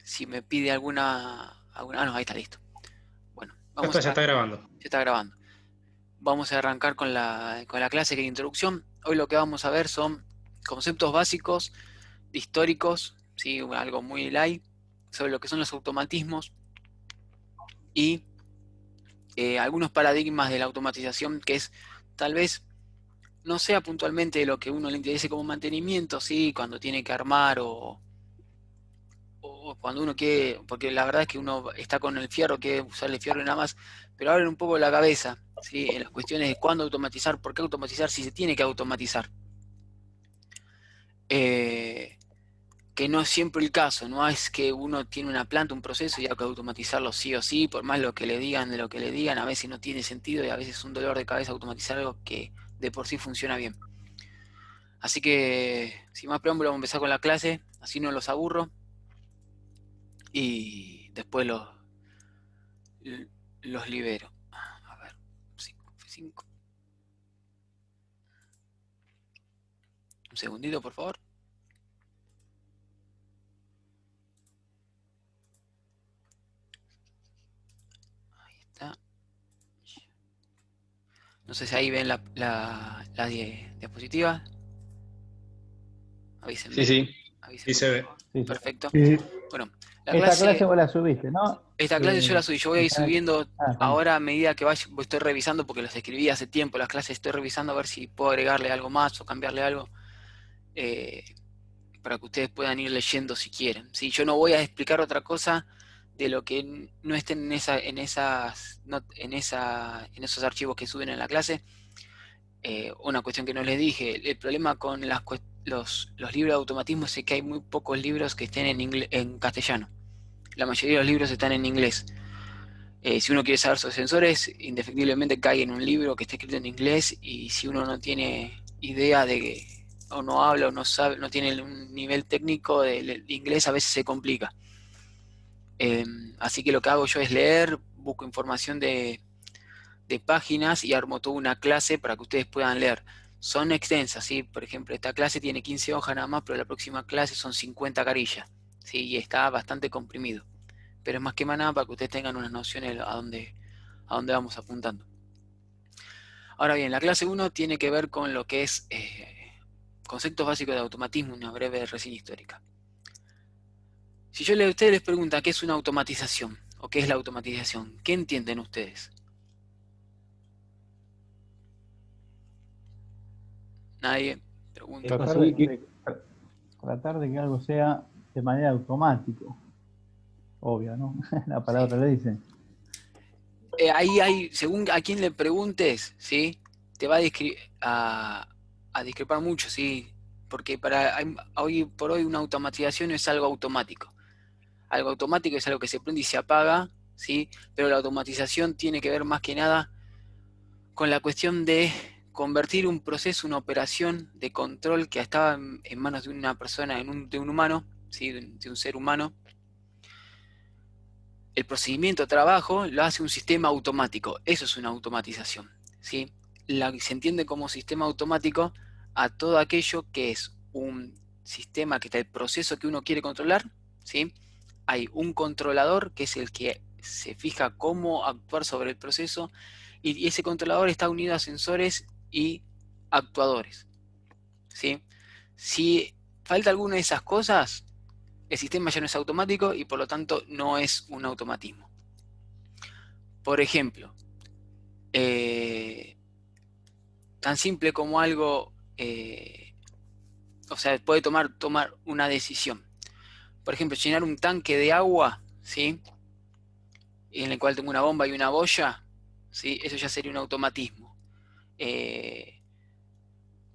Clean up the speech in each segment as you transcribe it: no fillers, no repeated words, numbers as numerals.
si me pide alguna... Ah, no, ahí está, listo. Bueno, Ya está grabando. se está grabando. Vamos a arrancar con la clase que es introducción. Hoy lo que vamos a ver son conceptos básicos, históricos, ¿sí? Algo muy light, sobre lo que son los automatismos y algunos paradigmas de la automatización, que es tal vez no sea puntualmente lo que uno le interese como mantenimiento, ¿sí? Cuando tiene que armar o cuando uno quiere, porque la verdad es que uno está con el fierro, quiere usar el fierro y nada más, pero abren un poco la cabeza, ¿sí? En las cuestiones de cuándo automatizar, por qué automatizar, si se tiene que automatizar. Eh, que no es siempre el caso, no es que uno tiene una planta, un proceso y hay que automatizarlo sí o sí, por más lo que le digan, de lo que le digan, a veces no tiene sentido y a veces es un dolor de cabeza automatizar algo que de por sí funciona bien. Así que, sin más preámbulo, vamos a empezar con la clase, así no los aburro y después los libero. A ver, 5. Un segundito, por favor. Ahí está. No sé si ahí ven la diapositiva. Sí, Avísenme. sí, sí Avísenme, se por ve. favor. Sí, sí. Perfecto. Sí. Bueno, la Esta clase clase, vos la subiste, ¿no? esta clase yo la subí. Yo voy a ir Está en subiendo está bien. ahora a medida que vaya, estoy revisando porque las escribí hace tiempo. Las clases estoy revisando a ver si puedo agregarle algo más o cambiarle algo. eh, para que ustedes puedan ir leyendo si quieren. ¿Sí? Yo no voy a explicar otra cosa de lo que no estén en esos archivos que suben en la clase. Una cuestión que no les dije, el problema con los libros de automatismo es que hay muy pocos libros que estén en castellano. La mayoría de los libros están en inglés. Si uno quiere saber sobre sensores, indefectiblemente cae en un libro que está escrito en inglés y si uno no tiene idea o no habla o no sabe, no tiene un nivel técnico de inglés, a veces se complica. Eh, Así que lo que hago yo es leer, busco información de páginas y armo toda una clase para que ustedes puedan leer. Son extensas, ¿sí? Por ejemplo, esta clase tiene 15 hojas nada más, pero la próxima clase son 50 carillas, ¿sí? Y está bastante comprimido. Pero es más que nada para que ustedes tengan unas nociones a dónde vamos apuntando. Ahora bien, la clase 1 tiene que ver con lo que es conceptos básicos de automatismo, una breve reseña histórica. Si ustedes les preguntan qué es una automatización o qué es la automatización, ¿qué entienden ustedes? Nadie pregunta. Tratar Sí, tratar de que algo sea de manera automático, obvio, ¿no? La Sí. palabra le dice. Ahí hay, según a quién le preguntes, ¿sí? Te va a discrepar mucho, ¿sí? Porque hoy por hoy una automatización es algo automático. Algo automático es algo que se prende y se apaga, ¿sí? Pero la automatización tiene que ver más que nada con la cuestión de convertir un proceso, una operación de control que estaba en manos de una persona, de un humano, ¿sí? De un ser humano. El procedimiento de trabajo lo hace un sistema automático. Eso es una automatización, ¿sí? Se entiende como sistema automático a todo aquello que es un sistema que está el proceso que uno quiere controlar, ¿sí? Hay un controlador que es el que se fija cómo actuar sobre el proceso y ese controlador está unido a sensores y actuadores, ¿sí? Si falta alguna de esas cosas, el sistema ya no es automático y por lo tanto no es un automatismo. Por ejemplo, eh, tan simple como algo, o sea, puede tomar una decisión. Por ejemplo, llenar un tanque de agua, ¿sí? En el cual tengo una bomba y una boya, ¿sí? Eso ya sería un automatismo. Eh,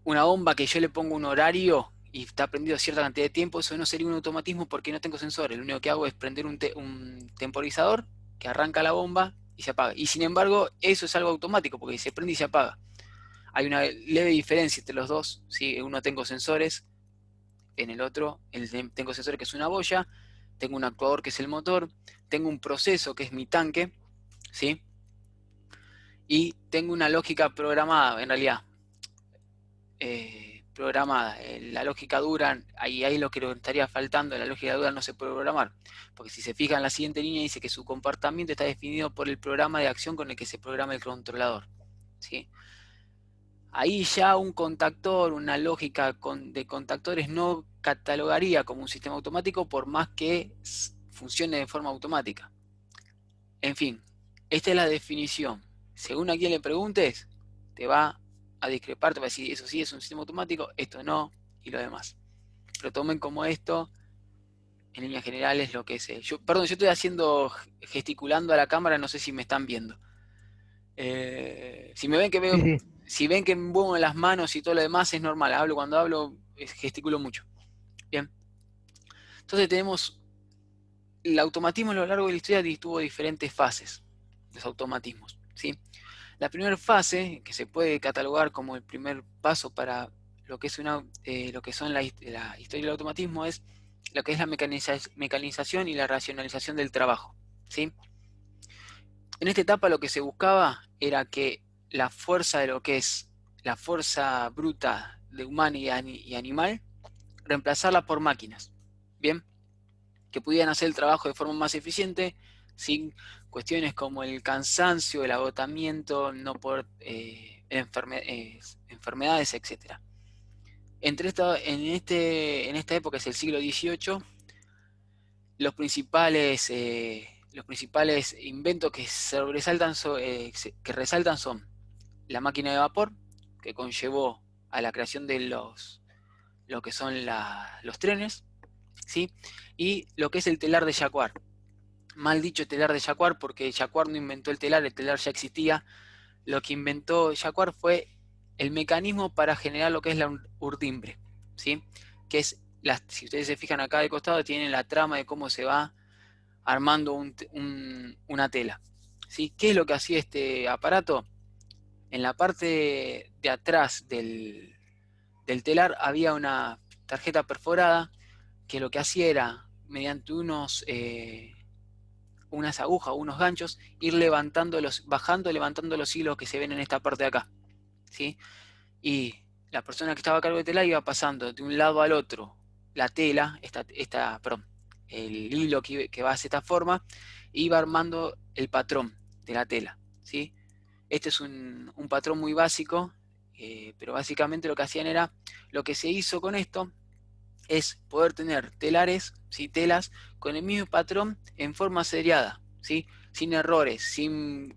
una bomba que yo le pongo un horario y está prendido cierta cantidad de tiempo, eso no sería un automatismo porque no tengo sensores. Lo único que hago es prender un temporizador que arranca la bomba y se apaga. Y sin embargo, eso es algo automático porque se prende y se apaga. Hay una leve diferencia entre los dos, ¿sí? En uno tengo sensores, en el otro tengo sensores que es una boya, tengo un actuador que es el motor, tengo un proceso que es mi tanque, ¿sí? Y tengo una lógica programada, en realidad. programada. La lógica dura, ahí lo que nos estaría faltando, la lógica dura no se puede programar. Porque si se fijan en la siguiente línea dice que su comportamiento está definido por el programa de acción con el que se programa el controlador. ¿Sí? Ahí ya un contactor, una lógica de contactores no catalogaría como un sistema automático por más que funcione de forma automática. En fin, esta es la definición. Según a quien le preguntes, te va a discrepar, te va a decir, eso sí es un sistema automático, esto no, y lo demás. Pero tomen como esto, en líneas generales, lo que es. Perdón, yo estoy gesticulando a la cámara, no sé si me están viendo. Si me ven que Sí, sí. si ven que me muevo las manos y todo lo demás, es normal. Cuando hablo, gesticulo mucho. Bien. Entonces tenemos el automatismo a lo largo de la historia tuvo diferentes fases, los automatismos, ¿sí? La primera fase, que se puede catalogar como el primer paso para lo que es lo que son la historia del automatismo, es lo que es la mecanización y la racionalización del trabajo, ¿sí? En esta etapa lo que se buscaba era que la fuerza de lo que es la fuerza bruta de humana y animal, reemplazarla por máquinas, ¿bien? Que pudieran hacer el trabajo de forma más eficiente, sin cuestiones como el cansancio, el agotamiento, no por enfermedades, etc. En esta época, es el siglo XVIII, los principales inventos que resaltan son la máquina de vapor, que conllevó a la creación de lo que son los trenes, ¿sí? Y lo que es el telar de Jacquard. Mal dicho telar de Jacquard, porque Jacquard no inventó el telar ya existía. Lo que inventó Jacquard fue el mecanismo para generar lo que es la urdimbre, ¿sí? Que es, si ustedes se fijan acá de costado, tienen la trama de cómo se va armando una tela, ¿sí? ¿Qué es lo que hacía este aparato? En la parte de atrás del telar había una tarjeta perforada que lo que hacía era, mediante unas agujas, unos ganchos, ir levantando los hilos que se ven en esta parte de acá, ¿sí? Y la persona que estaba a cargo de tela iba pasando de un lado al otro la tela, perdón, el hilo que va hacia esta forma, e iba armando el patrón de la tela, ¿sí? Este es un patrón muy básico, pero básicamente lo que hacían era, lo que se hizo con esto es poder tener telares, ¿sí? Telas con el mismo patrón en forma seriada, ¿sí? Sin errores, sin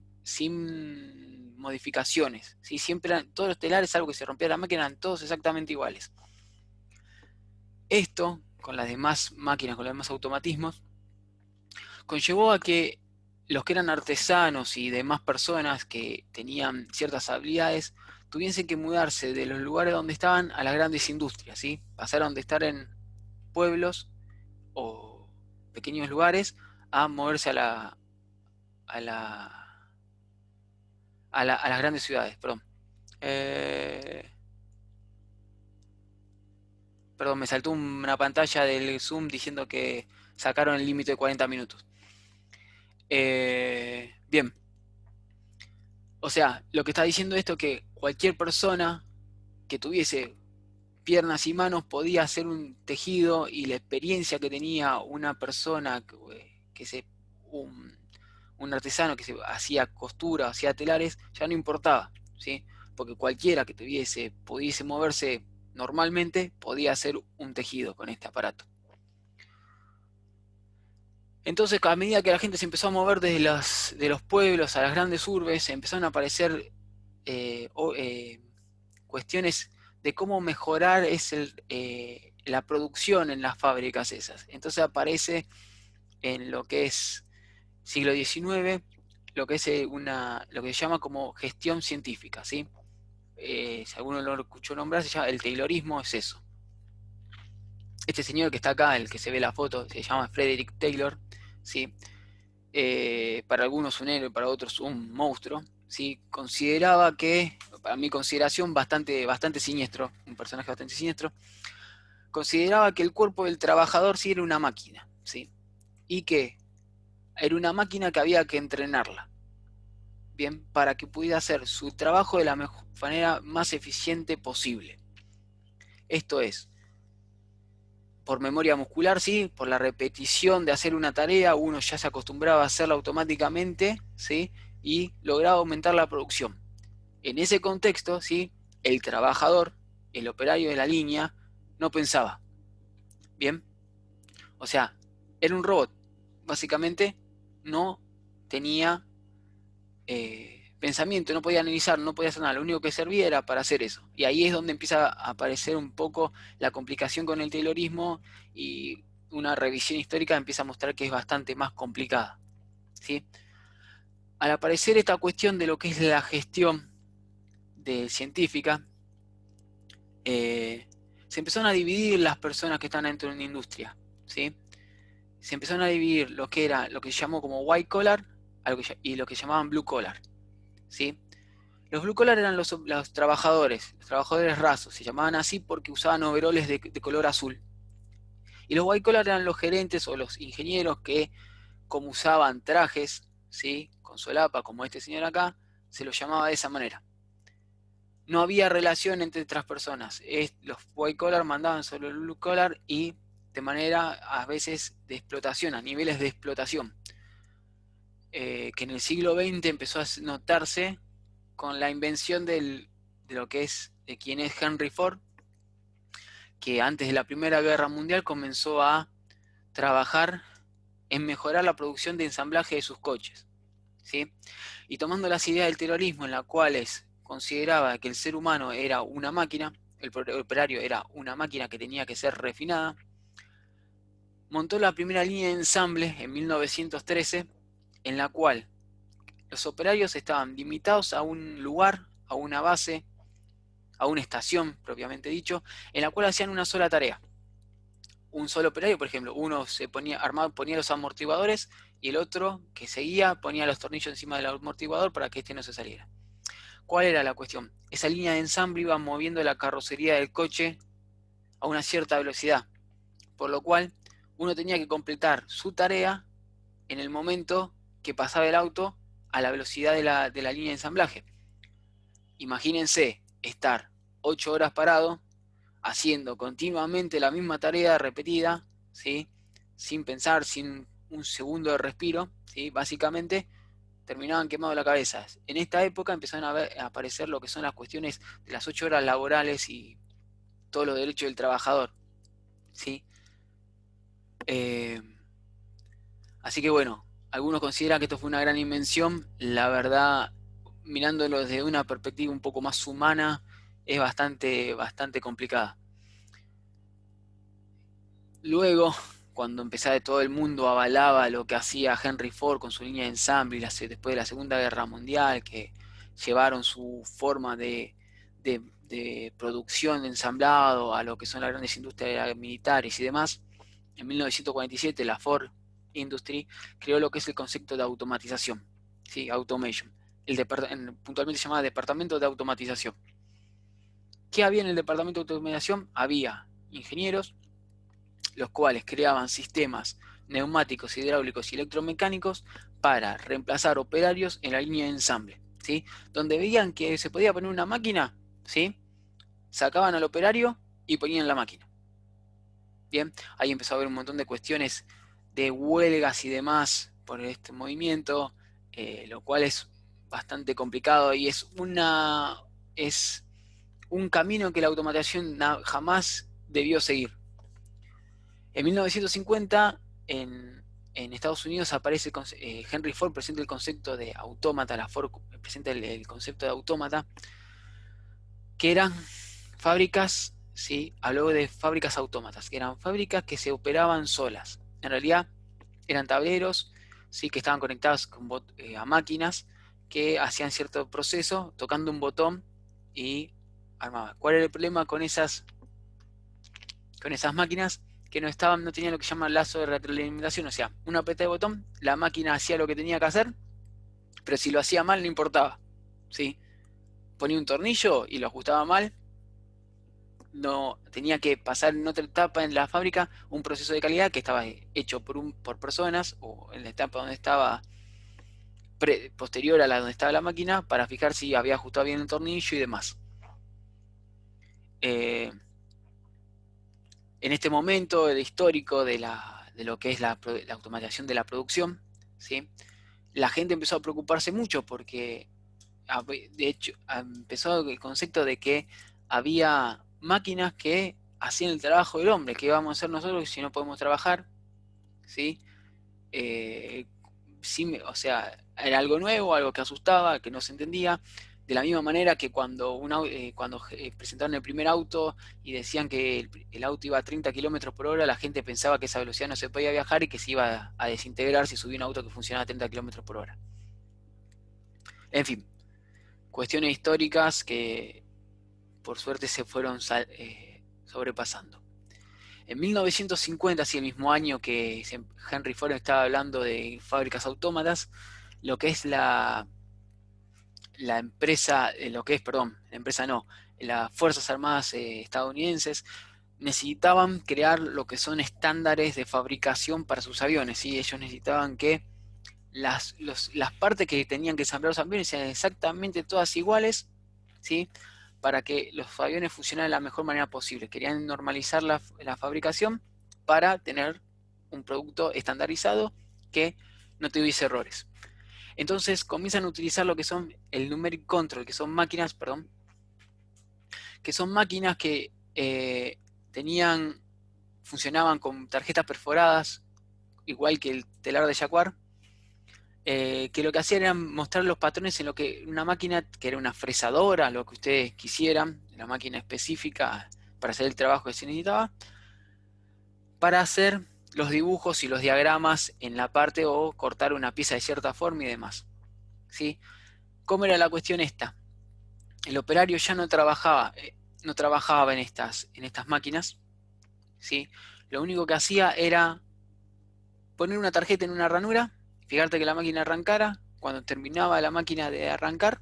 modificaciones, ¿sí? Siempre todos los telares, algo que se rompía la máquina, eran todos exactamente iguales. Esto, con las demás máquinas, con los demás automatismos, conllevó a que los que eran artesanos y demás personas que tenían ciertas habilidades tuviesen que mudarse de los lugares donde estaban a las grandes industrias, ¿sí? Pasaron de estar en pueblos o pequeños lugares a moverse a la, a las grandes ciudades, perdón. Perdón, me saltó una pantalla del Zoom diciendo que sacaron el límite de 40 minutos. Bien. O sea, lo que está diciendo esto es que cualquier persona que tuviese piernas y manos podía hacer un tejido, y la experiencia que tenía una persona, un, un artesano que se hacía costura, hacía telares, ya no importaba, ¿sí? Porque cualquiera que pudiese moverse normalmente, podía hacer un tejido con este aparato. Entonces, a medida que la gente se empezó a mover de los pueblos a las grandes urbes, empezaron a aparecer cuestiones de cómo mejorar la producción en las fábricas esas. Entonces aparece en lo que es siglo XIX, lo que es lo que se llama como gestión científica, ¿sí? Si alguno lo escuchó nombrar, se llama el Taylorismo, es eso. Este señor que está acá, el que se ve la foto, se llama Frederick Taylor, ¿sí? Para algunos un héroe, para otros un monstruo, ¿sí? Consideraba que, para mi consideración, bastante siniestro, un personaje bastante siniestro, consideraba que el cuerpo del trabajador sí era una máquina, ¿sí? Y que era una máquina que había que entrenarla, bien, para que pudiera hacer su trabajo de la manera más eficiente posible. Esto es, por memoria muscular, ¿sí? Por la repetición de hacer una tarea, uno ya se acostumbraba a hacerla automáticamente, ¿sí? Y lograba aumentar la producción. En ese contexto, ¿sí? El trabajador, el operario de la línea, no pensaba. ¿Bien? O sea, era un robot. Básicamente, no tenía pensamiento, no podía analizar, no podía hacer nada. Lo único que servía era para hacer eso. Y ahí es donde empieza a aparecer un poco la complicación con el Taylorismo, y una revisión histórica empieza a mostrar que es bastante más complicada, ¿sí? Al aparecer esta cuestión de lo que es la gestión científica, se empezaron a dividir las personas que están dentro de una industria, ¿sí? Se empezaron a dividir lo que era, lo que se llamó como white collar y lo que llamaban blue collar, ¿sí? Los blue collar eran los trabajadores rasos, se llamaban así porque usaban overoles de color azul. Y los white collar eran los gerentes o los ingenieros que, como usaban trajes, ¿sí? Con solapa, como este señor acá, se los llamaba de esa manera. No había relación entre otras personas. Los white collar mandaban sobre el blue collar, y de manera a veces de explotación, a niveles de explotación, que en el siglo XX empezó a notarse con la invención de lo que es, de quien es Henry Ford, que antes de la Primera Guerra Mundial comenzó a trabajar en mejorar la producción de ensamblaje de sus coches, ¿sí? Y tomando las ideas del terrorismo, en las cuales consideraba que el ser humano era una máquina, el operario era una máquina que tenía que ser refinada, montó la primera línea de ensamble en 1913, en la cual los operarios estaban limitados a un lugar, a una base, a una estación propiamente dicho, en la cual hacían una sola tarea. Un solo operario, por ejemplo, uno se ponía armado, ponía los amortiguadores, y el otro que seguía ponía los tornillos encima del amortiguador para que este no se saliera. ¿Cuál era la cuestión? Esa línea de ensamble iba moviendo la carrocería del coche a una cierta velocidad, por lo cual uno tenía que completar su tarea en el momento que pasaba el auto a la velocidad de la línea de ensamblaje. Imagínense estar 8 horas parado haciendo continuamente la misma tarea repetida, ¿sí? Sin pensar, sin un segundo de respiro, ¿sí? Básicamente terminaban quemado la cabeza. En esta época empezaron a aparecer lo que son las cuestiones de las 8 horas laborales y todos los derechos del trabajador, ¿sí? Eh, Así que bueno, algunos consideran que esto fue una gran invención. La verdad, mirándolo desde una perspectiva un poco más humana, es bastante complicada. Luego, cuando empezaba todo el mundo avalaba lo que hacía Henry Ford con su línea de ensamble, después de la Segunda Guerra Mundial, que llevaron su forma de producción de ensamblado a lo que son las grandes industrias militares y demás, en 1947 la Ford Industry creó lo que es el concepto de automatización, ¿sí? Automation. Puntualmente se llamaba Departamento de Automatización. ¿Qué había en el Departamento de Automatización? Había ingenieros, los cuales creaban sistemas neumáticos, hidráulicos y electromecánicos para reemplazar operarios en la línea de ensamble, ¿sí? Donde veían que se podía poner una máquina, ¿sí? Sacaban al operario y ponían la máquina. Bien, ahí empezó a haber un montón de cuestiones de huelgas y demás por este movimiento, lo cual es bastante complicado, y es un camino que la automatización jamás debió seguir. En 1950, en Estados Unidos aparece Henry Ford, presenta el concepto de autómata. La Ford presenta el concepto de autómata, que eran fábricas, ¿sí? Habló de fábricas autómatas, que eran fábricas que se operaban solas. En realidad eran tableros, ¿sí? Que estaban conectados a máquinas que hacían cierto proceso tocando un botón y armaban. ¿Cuál era el problema con esas máquinas? Que no tenían lo que se llama lazo de retroalimentación. O sea, una apretada de botón, la máquina hacía lo que tenía que hacer, pero si lo hacía mal no importaba, ¿sí? Ponía un tornillo y lo ajustaba mal, no tenía que pasar en otra etapa en la fábrica un proceso de calidad que estaba hecho por personas, o en la etapa donde estaba posterior a la donde estaba la máquina, para fijar si había ajustado bien el tornillo y demás. En este momento histórico de lo que es la automatización de la producción, ¿sí? La gente empezó a preocuparse mucho porque, de hecho, empezó el concepto de que había máquinas que hacían el trabajo del hombre. ¿Qué vamos a hacer nosotros si no podemos trabajar? ¿Sí? Eh, sí, o sea, era algo nuevo, algo que asustaba, que no se entendía. De la misma manera que cuando presentaron el primer auto y decían que el auto iba a 30 kilómetros por hora, la gente pensaba que esa velocidad no se podía viajar y que se iba a desintegrar si subía un auto que funcionaba a 30 kilómetros por hora. En fin, cuestiones históricas que por suerte se fueron sobrepasando. En 1950, así el mismo año que Henry Ford estaba hablando de fábricas autómatas, lo que es la empresa, lo que es, perdón, la empresa no, las Fuerzas Armadas estadounidenses necesitaban crear lo que son estándares de fabricación para sus aviones, ¿sí? Ellos necesitaban que las partes que tenían que ensamblar los aviones sean exactamente todas iguales, ¿sí? Para que los aviones funcionaran de la mejor manera posible. Querían normalizar la fabricación para tener un producto estandarizado que no tuviese errores. Entonces comienzan a utilizar lo que son el numeric control, que son máquinas, perdón, que son máquinas que funcionaban con tarjetas perforadas, igual que el telar de Jaguar, que lo que hacían era mostrar los patrones en lo que una máquina, que era una fresadora, lo que ustedes quisieran, una máquina específica para hacer el trabajo que se necesitaba, para hacer los dibujos y los diagramas en la parte o cortar una pieza de cierta forma y demás. ¿Sí? ¿Cómo era la cuestión esta? El operario ya no trabajaba en estas máquinas, ¿sí? Lo único que hacía era poner una tarjeta en una ranura, fijarte que la máquina arrancara, cuando terminaba la máquina de arrancar,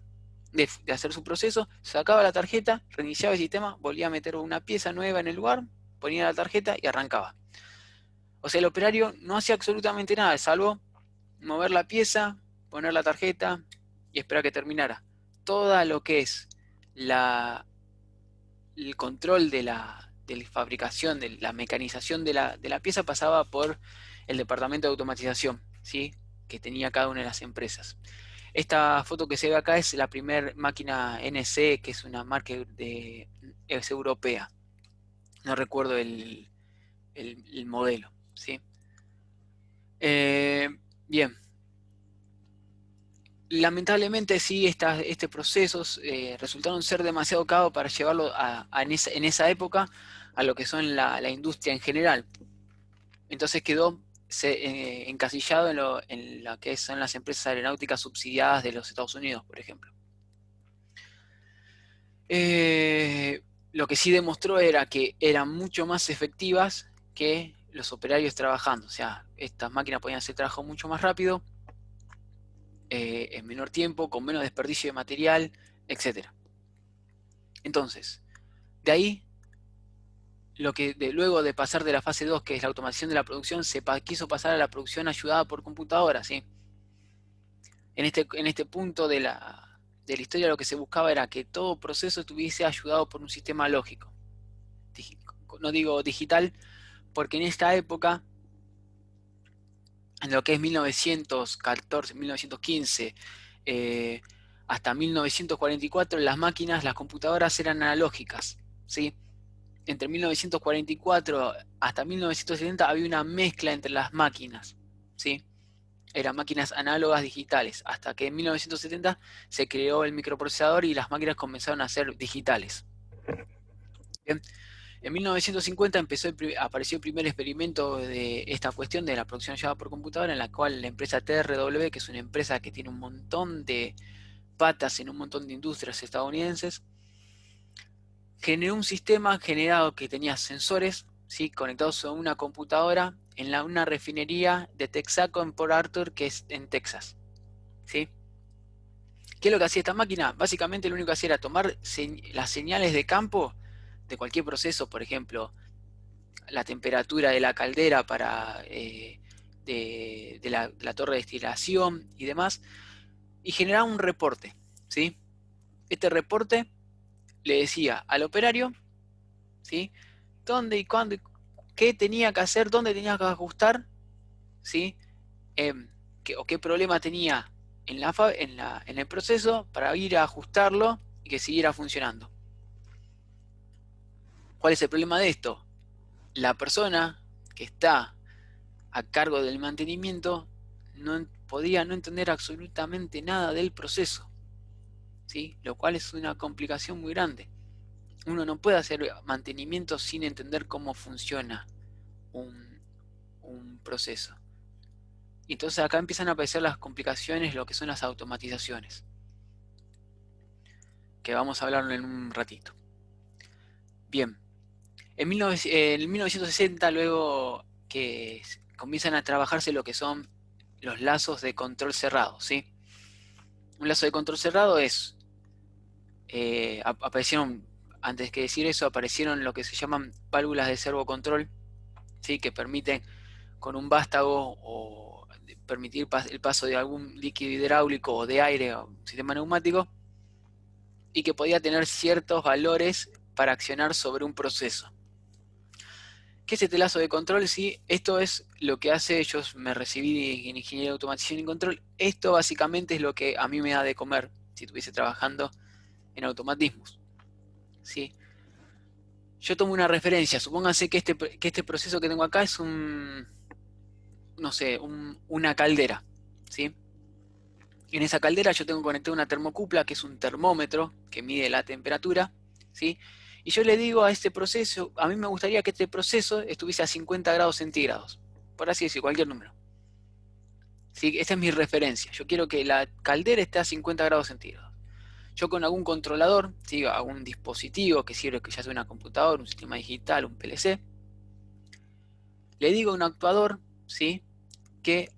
de hacer su proceso, sacaba la tarjeta, reiniciaba el sistema, volvía a meter una pieza nueva en el lugar, ponía la tarjeta y arrancaba. O sea, el operario no hacía absolutamente nada, salvo mover la pieza, poner la tarjeta y esperar que terminara. Todo lo que es el control de la fabricación, de la mecanización de la pieza pasaba por el departamento de automatización, ¿sí? Que tenía cada una de las empresas. Esta foto que se ve acá es la primera máquina NC, que es una marca es europea. No recuerdo el modelo, ¿sí? Bien. Lamentablemente sí, este procesos resultaron ser demasiado caros para llevarlo en esa época a lo que son la industria en general. Entonces quedó encasillado en lo que son las empresas aeronáuticas subsidiadas de los Estados Unidos, por ejemplo. Lo que sí demostró era que eran mucho más efectivas que los operarios trabajando. O sea, estas máquinas podían hacer trabajo mucho más rápido, en menor tiempo, con menos desperdicio de material, etc. Entonces, de ahí, luego de pasar de la fase 2, que es la automatización de la producción, quiso pasar a la producción ayudada por computadora, ¿sí? En este punto de la historia lo que se buscaba era que todo proceso estuviese ayudado por un sistema lógico. No digo digital, porque en esta época, en lo que es 1914, 1915, hasta 1944, las máquinas, las computadoras eran analógicas, ¿sí? Entre 1944 hasta 1970 había una mezcla entre las máquinas, ¿sí? Eran máquinas análogas digitales, hasta que en 1970 se creó el microprocesador y las máquinas comenzaron a ser digitales. Bien. En 1950 apareció el primer experimento de esta cuestión de la producción llevada por computadora, en la cual la empresa TRW, que es una empresa que tiene un montón de patas en un montón de industrias estadounidenses, generó un sistema generado que tenía sensores, ¿sí? Conectados a una computadora en una refinería de Texaco en Port Arthur, que es en Texas, ¿sí? ¿Qué es lo que hacía esta máquina? Básicamente lo único que hacía era tomar las señales de campo de cualquier proceso, por ejemplo, la temperatura de la caldera de la torre de destilación y demás, y generaba un reporte, ¿sí? Este reporte le decía al operario, ¿sí? ¿Dónde y cuándo qué tenía que hacer, dónde tenía que ajustar, ¿sí? O qué problema tenía en el proceso para ir a ajustarlo y que siguiera funcionando. ¿Cuál es el problema de esto? La persona que está a cargo del mantenimiento podría no entender absolutamente nada del proceso, ¿sí? Lo cual es una complicación muy grande. Uno no puede hacer mantenimiento sin entender cómo funciona un proceso. Y entonces acá empiezan a aparecer las complicaciones, lo que son las automatizaciones, que vamos a hablar en un ratito. Bien, en 1960, luego que comienzan a trabajarse lo que son los lazos de control cerrado, ¿sí? Un lazo de control cerrado es, aparecieron, antes que decir eso, aparecieron lo que se llaman válvulas de servocontrol, ¿sí? Que permiten con un vástago o permitir el paso de algún líquido hidráulico o de aire o un sistema neumático, y que podía tener ciertos valores para accionar sobre un proceso. ¿Qué es este lazo de control? Sí, esto es lo que hace, yo me recibí en Ingeniería de Automatización y Control, esto básicamente es lo que a mí me da de comer si estuviese trabajando en automatismos, ¿sí? Yo tomo una referencia, supónganse que este proceso que tengo acá es no sé, una caldera, ¿sí? En esa caldera yo tengo conectada una termocupla, que es un termómetro que mide la temperatura, ¿sí? Y yo le digo a este proceso, a mí me gustaría que este proceso estuviese a 50 grados centígrados, por así decir, cualquier número, ¿sí? Esta es mi referencia, yo quiero que la caldera esté a 50 grados centígrados. Yo con algún controlador, ¿sí? Algún dispositivo que sirve, que ya sea una computadora, un sistema digital, un PLC, le digo a un actuador, ¿sí? Que,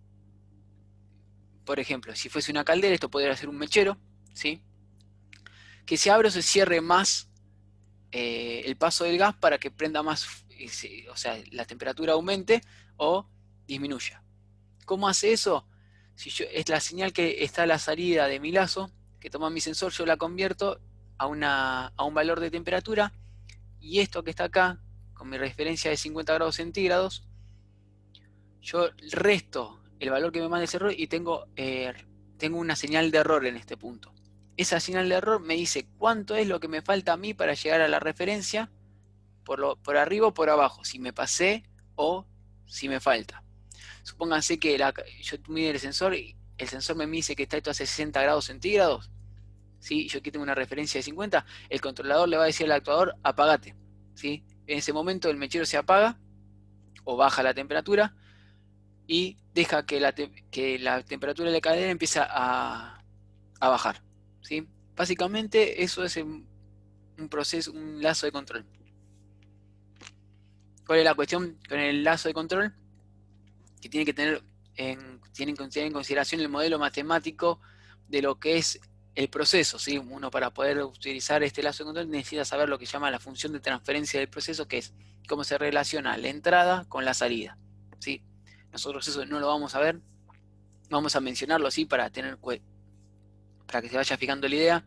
por ejemplo, si fuese una caldera, esto podría ser un mechero, ¿sí? Que se abra o se cierre más el paso del gas para que prenda más, o sea, la temperatura aumente o disminuya. ¿Cómo hace eso? Si es la señal que está a la salida de mi lazo, que toma mi sensor, yo la convierto a un valor de temperatura, y esto que está acá, con mi referencia de 50 grados centígrados, yo resto el valor que me manda ese error y tengo una señal de error en este punto. Esa señal de error me dice cuánto es lo que me falta a mí para llegar a la referencia, por arriba o por abajo, si me pasé o si me falta. Supónganse que yo mido el sensor y el sensor me dice que está esto a 60 grados centígrados, ¿sí? Yo aquí tengo una referencia de 50, el controlador le va a decir al actuador, apagate, ¿sí? En ese momento el mechero se apaga o baja la temperatura y deja que la temperatura de la cadena empiece a bajar, ¿sí? Básicamente eso es un proceso, un lazo de control. ¿Cuál es la cuestión con el lazo de control? Que tiene que tener tiene que tener en consideración el modelo matemático de lo que es el proceso, ¿sí? Uno, para poder utilizar este lazo de control, necesita saber lo que se llama la función de transferencia del proceso, que es cómo se relaciona la entrada con la salida, ¿sí? Nosotros eso no lo vamos a ver, vamos a mencionarlo así para que se vaya fijando la idea,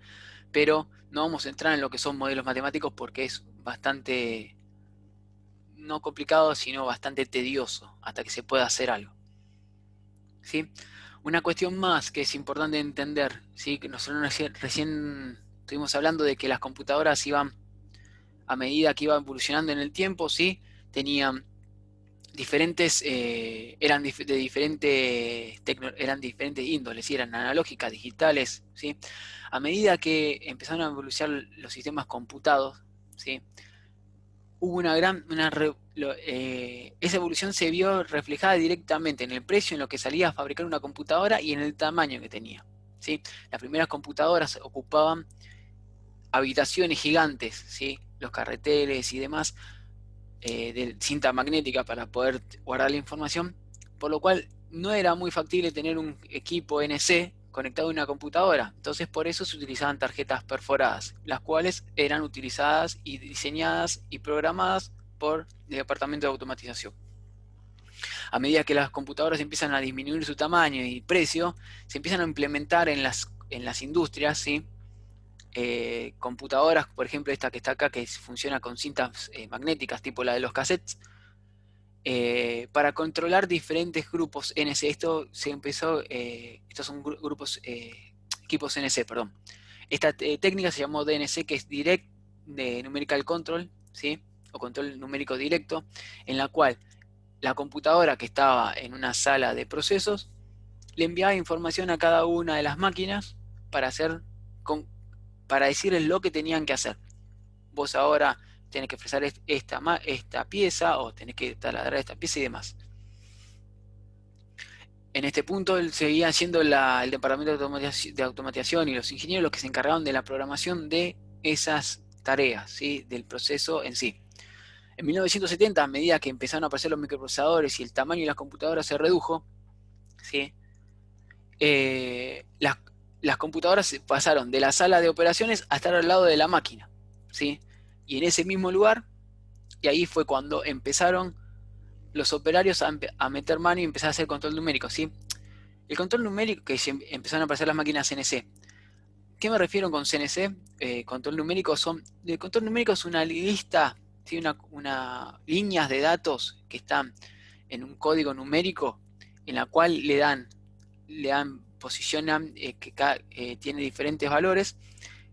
pero no vamos a entrar en lo que son modelos matemáticos porque es bastante, no complicado, sino bastante tedioso hasta que se pueda hacer algo, ¿sí? Una cuestión más que es importante entender, ¿sí? Que nosotros recién estuvimos hablando de que las computadoras iban, a medida que iban evolucionando en el tiempo, ¿sí? Tenían diferentes, eran de diferentes eran diferentes índoles, ¿sí? Eran analógicas, digitales, ¿sí? A medida que empezaron a evolucionar los sistemas computados, ¿sí? Hubo esa evolución se vio reflejada directamente en el precio, en lo que salía a fabricar una computadora y en el tamaño que tenía, ¿sí? Las primeras computadoras ocupaban habitaciones gigantes, ¿sí? Los carreteles y demás, de cinta magnética para poder guardar la información, por lo cual no era muy factible tener un equipo NC conectado a una computadora. Entonces por eso se utilizaban tarjetas perforadas, las cuales eran utilizadas y diseñadas y programadas por el departamento de automatización. A medida que las computadoras empiezan a disminuir su tamaño y precio, se empiezan a implementar en las industrias, ¿sí? Computadoras, por ejemplo esta que está acá, que funciona con cintas magnéticas tipo la de los cassettes, para controlar diferentes grupos NC. Esto se empezó, estos son equipos NC, perdón. Esta técnica se llamó DNC, que es Direct Numerical Control, ¿sí? O control numérico directo, en la cual la computadora que estaba en una sala de procesos le enviaba información a cada una de las máquinas para para decirles lo que tenían que hacer. Vos ahora tenés que fresar esta pieza, o tenés que taladrar esta pieza y demás. En este punto él seguía siendo el departamento de automatización y los ingenieros los que se encargaban de la programación de esas tareas, ¿sí? Del proceso en sí. En 1970, a medida que empezaron a aparecer los microprocesadores y el tamaño de las computadoras se redujo, ¿sí? Las computadoras pasaron de la sala de operaciones a estar al lado de la máquina, ¿sí? Y en ese mismo lugar, y ahí fue cuando empezaron los operarios a meter mano y empezar a hacer control numérico, ¿sí? El control numérico, que empezaron a aparecer las máquinas CNC. ¿Qué me refiero con CNC? Control numérico el control numérico es una lista, ¿sí? Una líneas de datos que están en un código numérico, en la cual posicionan, que tiene diferentes valores,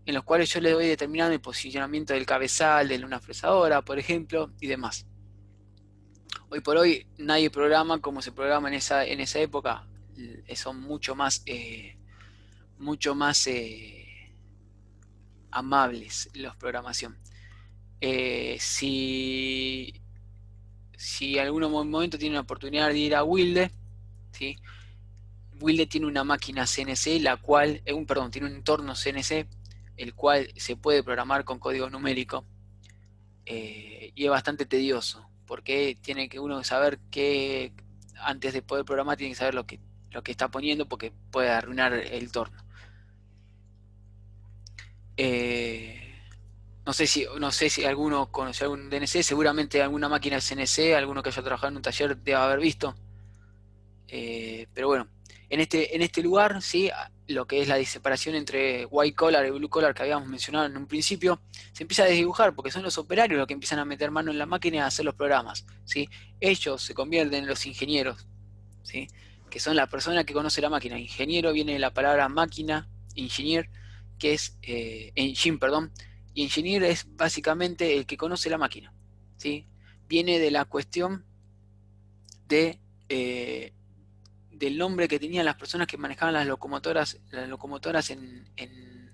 en los cuales yo le doy determinado el posicionamiento del cabezal, de una fresadora, por ejemplo, y demás. Hoy por hoy nadie programa como se programa en esa época. Son mucho más amables los programación. Si algún momento tiene una oportunidad de ir a Wilde, ¿sí? Wilde tiene una máquina CNC, la cual, tiene un entorno CNC, el cual se puede programar con código numérico, y es bastante tedioso, porque tiene que uno saber que antes de poder programar tiene que saber lo que está poniendo, porque puede arruinar el entorno. No sé si alguno conoce algún DNC, seguramente alguna máquina CNC, alguno que haya trabajado en un taller debe haber visto. Pero bueno, en este lugar, ¿sí? Lo que es la separación entre white collar y blue collar que habíamos mencionado en un principio, se empieza a desdibujar, porque son los operarios los que empiezan a meter mano en la máquina y a hacer los programas, ¿sí? Ellos se convierten en los ingenieros, ¿sí? Que son la persona que conoce la máquina. Ingeniero viene de la palabra máquina, engineer, que es engine, perdón, y engineer es básicamente el que conoce la máquina, ¿sí? Viene de la cuestión de del nombre que tenían las personas que manejaban las locomotoras en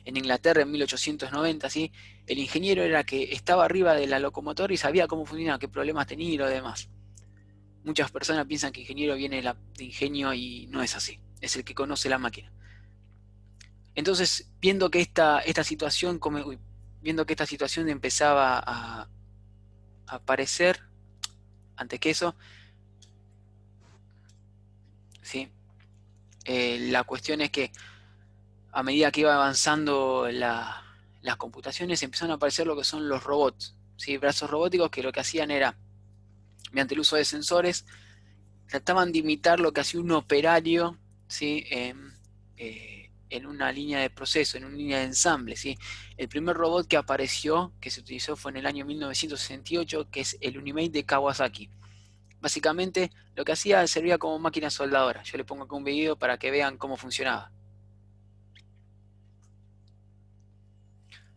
Inglaterra en 1890, ¿sí? El ingeniero era que estaba arriba de la locomotora y sabía cómo funcionaba, qué problemas tenía y lo demás. Muchas personas piensan que ingeniero viene de ingenio, y no es así, es el que conoce la máquina. Entonces, viendo que esta situación empezaba a aparecer, antes que eso, ¿sí? La cuestión es que a medida que iba avanzando las computaciones, empezaron a aparecer lo que son los robots, ¿sí? Brazos robóticos que lo que hacían era, mediante el uso de sensores, trataban de imitar lo que hacía un operario, ¿sí? En una línea de proceso, en una línea de ensamble, ¿sí? El primer robot que apareció, que se utilizó, fue en el año 1968, que es el Unimate de Kawasaki. Básicamente lo que hacía, servía como máquina soldadora. Yo le pongo acá un video para que vean cómo funcionaba.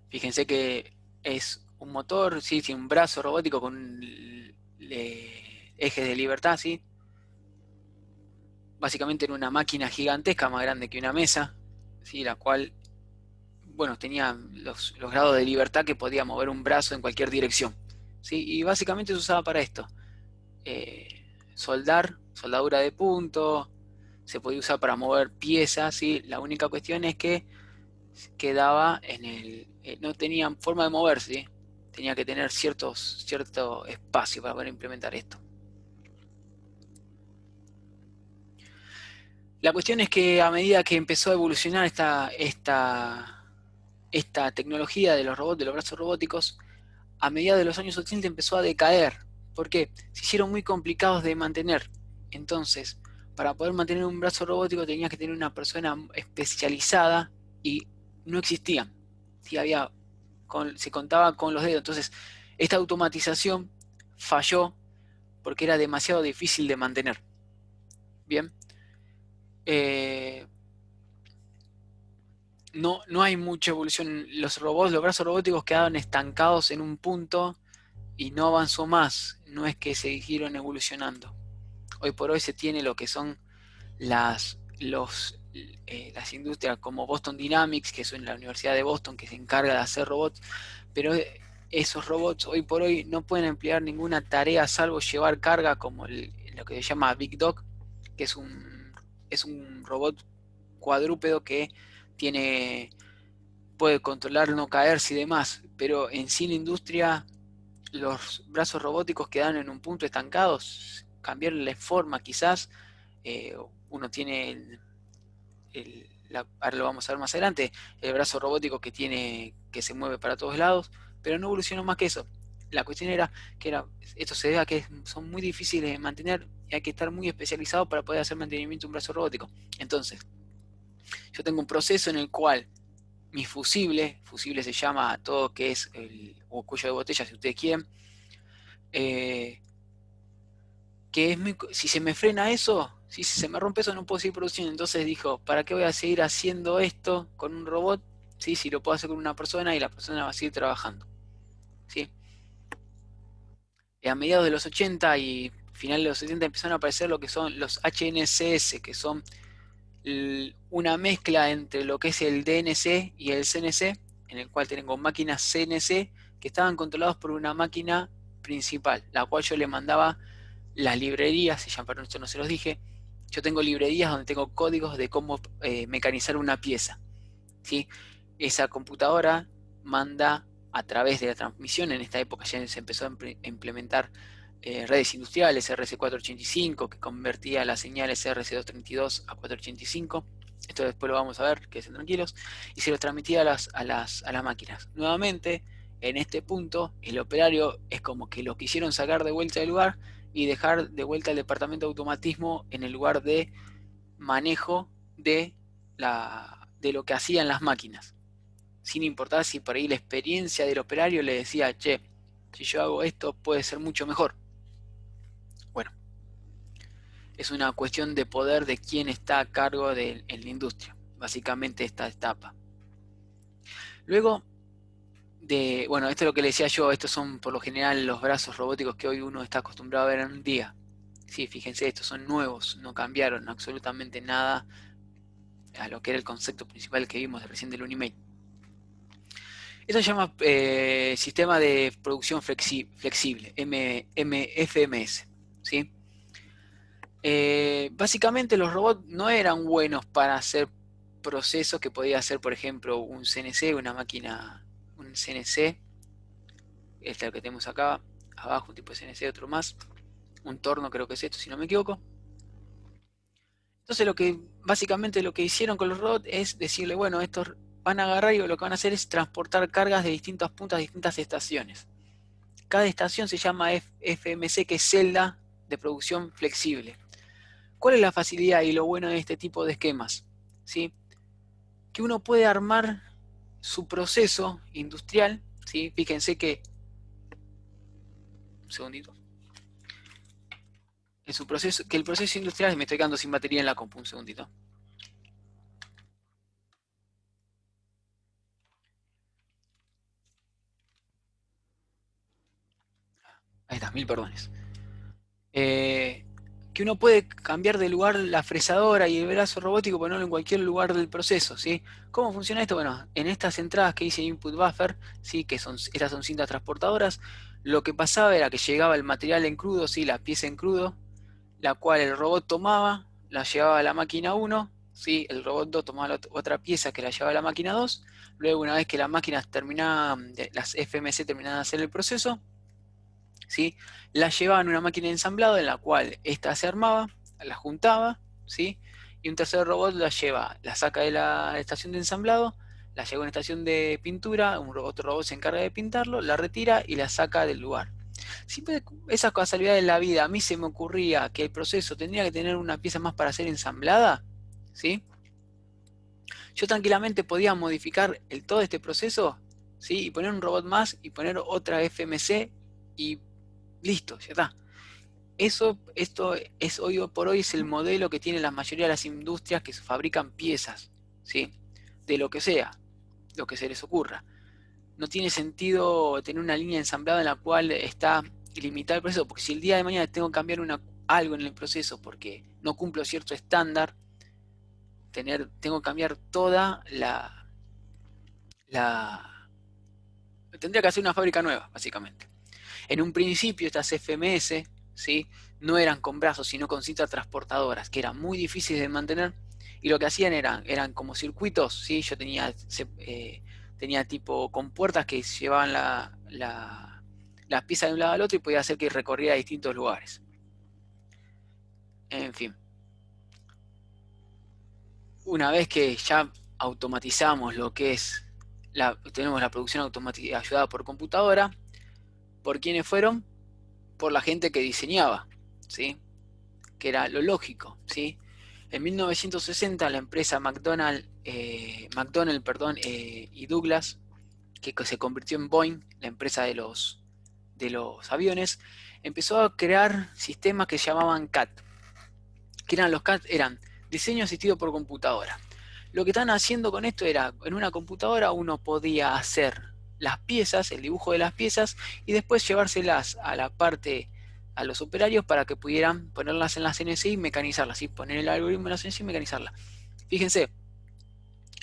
Fíjense que es un motor, ¿sí? Tiene un brazo robótico con ejes de libertad, ¿sí? Básicamente era una máquina gigantesca, más grande que una mesa, ¿sí? La cual, bueno, tenía los grados de libertad que podía mover un brazo en cualquier dirección, ¿sí? Y básicamente se usaba para esto. Soldadura de punto, se podía usar para mover piezas, ¿sí? La única cuestión es que quedaba no tenía forma de moverse, ¿sí? Tenía que tener cierto espacio para poder implementar esto. La cuestión es que a medida que empezó a evolucionar esta tecnología de los robots, de los brazos robóticos, a mediados de los años 80 empezó a decaer. ¿Por qué? Se hicieron muy complicados de mantener. Entonces, para poder mantener un brazo robótico tenías que tener una persona especializada, y no existían. ¿Sí? Se contaba con los dedos. Entonces, esta automatización falló porque era demasiado difícil de mantener. Bien. No hay mucha evolución. Los brazos robóticos quedaron estancados en un punto y no avanzó más. No es que siguieron evolucionando. Hoy por hoy se tiene lo que son las industrias como Boston Dynamics, que es en la Universidad de Boston, que se encarga de hacer robots, pero esos robots hoy por hoy no pueden emplear ninguna tarea salvo llevar carga, como lo que se llama Big Dog, que es un robot cuadrúpedo que puede controlar no caerse y demás, pero en sí la industria, los brazos robóticos quedan en un punto estancados. Cambiarle forma quizás, uno tiene ahora lo vamos a ver más adelante, el brazo robótico que se mueve para todos lados, pero no evolucionó más que eso. La cuestión era esto se debe a que son muy difíciles de mantener y hay que estar muy especializado para poder hacer mantenimiento de un brazo robótico. Entonces, yo tengo un proceso en el cual mi fusible se llama todo que es o cuello de botella si ustedes quieren, que es si se me frena eso, si se me rompe eso no puedo seguir produciendo. Entonces dijo, ¿para qué voy a seguir haciendo esto con un robot? ¿Sí? Si lo puedo hacer con una persona y la persona va a seguir trabajando. ¿Sí? Y a mediados de los 80 y finales de los 70 empezaron a aparecer lo que son los HNCS, que son una mezcla entre lo que es el DNC y el CNC, en el cual tengo máquinas CNC que estaban controlados por una máquina principal, la cual yo le mandaba las librerías, se llaman, esto no se los dije, yo tengo librerías donde tengo códigos de cómo mecanizar una pieza, ¿sí? Esa computadora manda a través de la transmisión, en esta época ya se empezó a implementar redes industriales, RC485, que convertía las señales RC232 a 485, esto después lo vamos a ver, quédense tranquilos, y se lo transmitía a las máquinas. Nuevamente, en este punto, el operario es como que lo quisieron sacar de vuelta del lugar y dejar de vuelta el departamento de automatismo en el lugar de manejo de lo que hacían las máquinas. Sin importar si por ahí la experiencia del operario le decía, che, si yo hago esto puede ser mucho mejor. Bueno, es una cuestión de poder de quién está a cargo en la industria. Básicamente esta etapa. Luego bueno, esto es lo que le decía yo, estos son por lo general los brazos robóticos que hoy uno está acostumbrado a ver en un día. Sí, fíjense, estos son nuevos, no cambiaron absolutamente nada a lo que era el concepto principal que vimos recién del Unimate. Esto se llama Sistema de Producción Flexible, FMS. ¿Sí? Básicamente los robots no eran buenos para hacer procesos que podía hacer, por ejemplo, un CNC, una máquina, un CNC. Este es lo que tenemos acá, abajo, un tipo de CNC, otro más. Un torno creo que es esto, si no me equivoco. Entonces básicamente lo que hicieron con los robots es decirle, bueno, estos van a agarrar y lo que van a hacer es transportar cargas de distintos puntos a distintas estaciones. Cada estación se llama FMC, que es celda de producción flexible. ¿Cuál es la facilidad y lo bueno de este tipo de esquemas? ¿Sí? Que uno puede armar su proceso industrial, ¿sí? Fíjense que... Un segundito. Que el proceso industrial... Me estoy quedando sin batería en la compu, un segundito. Ahí está, mil perdones. Que uno puede cambiar de lugar la fresadora y el brazo robótico, ponerlo en cualquier lugar del proceso, ¿sí? ¿Cómo funciona esto? Bueno, en estas entradas que dice input buffer, ¿sí? Estas son cintas transportadoras, lo que pasaba era que llegaba el material en crudo, ¿sí? La pieza en crudo, la cual el robot tomaba, la llevaba a la máquina 1, ¿sí? El robot 2 tomaba otra pieza que la llevaba a la máquina 2, luego una vez que las máquinas terminaban, las FMC terminaban de hacer el proceso, ¿sí? La llevaban a una máquina de ensamblado en la cual esta se armaba, la juntaba, ¿sí? Y un tercer robot la saca de la estación de ensamblado, la lleva a una estación de pintura, otro robot se encarga de pintarlo, la retira y la saca del lugar. Siempre esas casualidades de la vida, a mí se me ocurría que el proceso tendría que tener una pieza más para ser ensamblada, ¿sí? Yo tranquilamente podía modificar todo este proceso, ¿sí? Y poner un robot más y poner otra FMC y listo, ya está. esto es hoy por hoy es el modelo que tiene la mayoría de las industrias que fabrican piezas, ¿sí? De lo que sea, lo que se les ocurra. No tiene sentido tener una línea ensamblada en la cual está limitado el proceso, porque si el día de mañana tengo que cambiar algo en el proceso porque no cumplo cierto estándar, tengo que cambiar toda la... Tendría que hacer una fábrica nueva, básicamente. En un principio estas FMS, ¿sí? No eran con brazos, sino con cintas transportadoras, que eran muy difíciles de mantener, y lo que hacían eran como circuitos, ¿sí? Yo tenía tipo con puertas que llevaban las piezas de un lado al otro y podía hacer que recorriera distintos lugares. En fin. Una vez que ya automatizamos lo que es, tenemos la producción ayudada por computadora, ¿por quiénes fueron? Por la gente que diseñaba, ¿sí? Que era lo lógico, ¿sí? En 1960 la empresa McDonnell y Douglas, que se convirtió en Boeing, la empresa de los aviones, empezó a crear sistemas que se llamaban CAD. Que eran los CAD? Eran diseño asistido por computadora. Lo que están haciendo con esto era, en una computadora uno podía hacer las piezas, el dibujo de las piezas, y después llevárselas a la parte, a los operarios para que pudieran ponerlas en la CNC y mecanizarlas, y poner el algoritmo en la CNC y mecanizarla. Fíjense,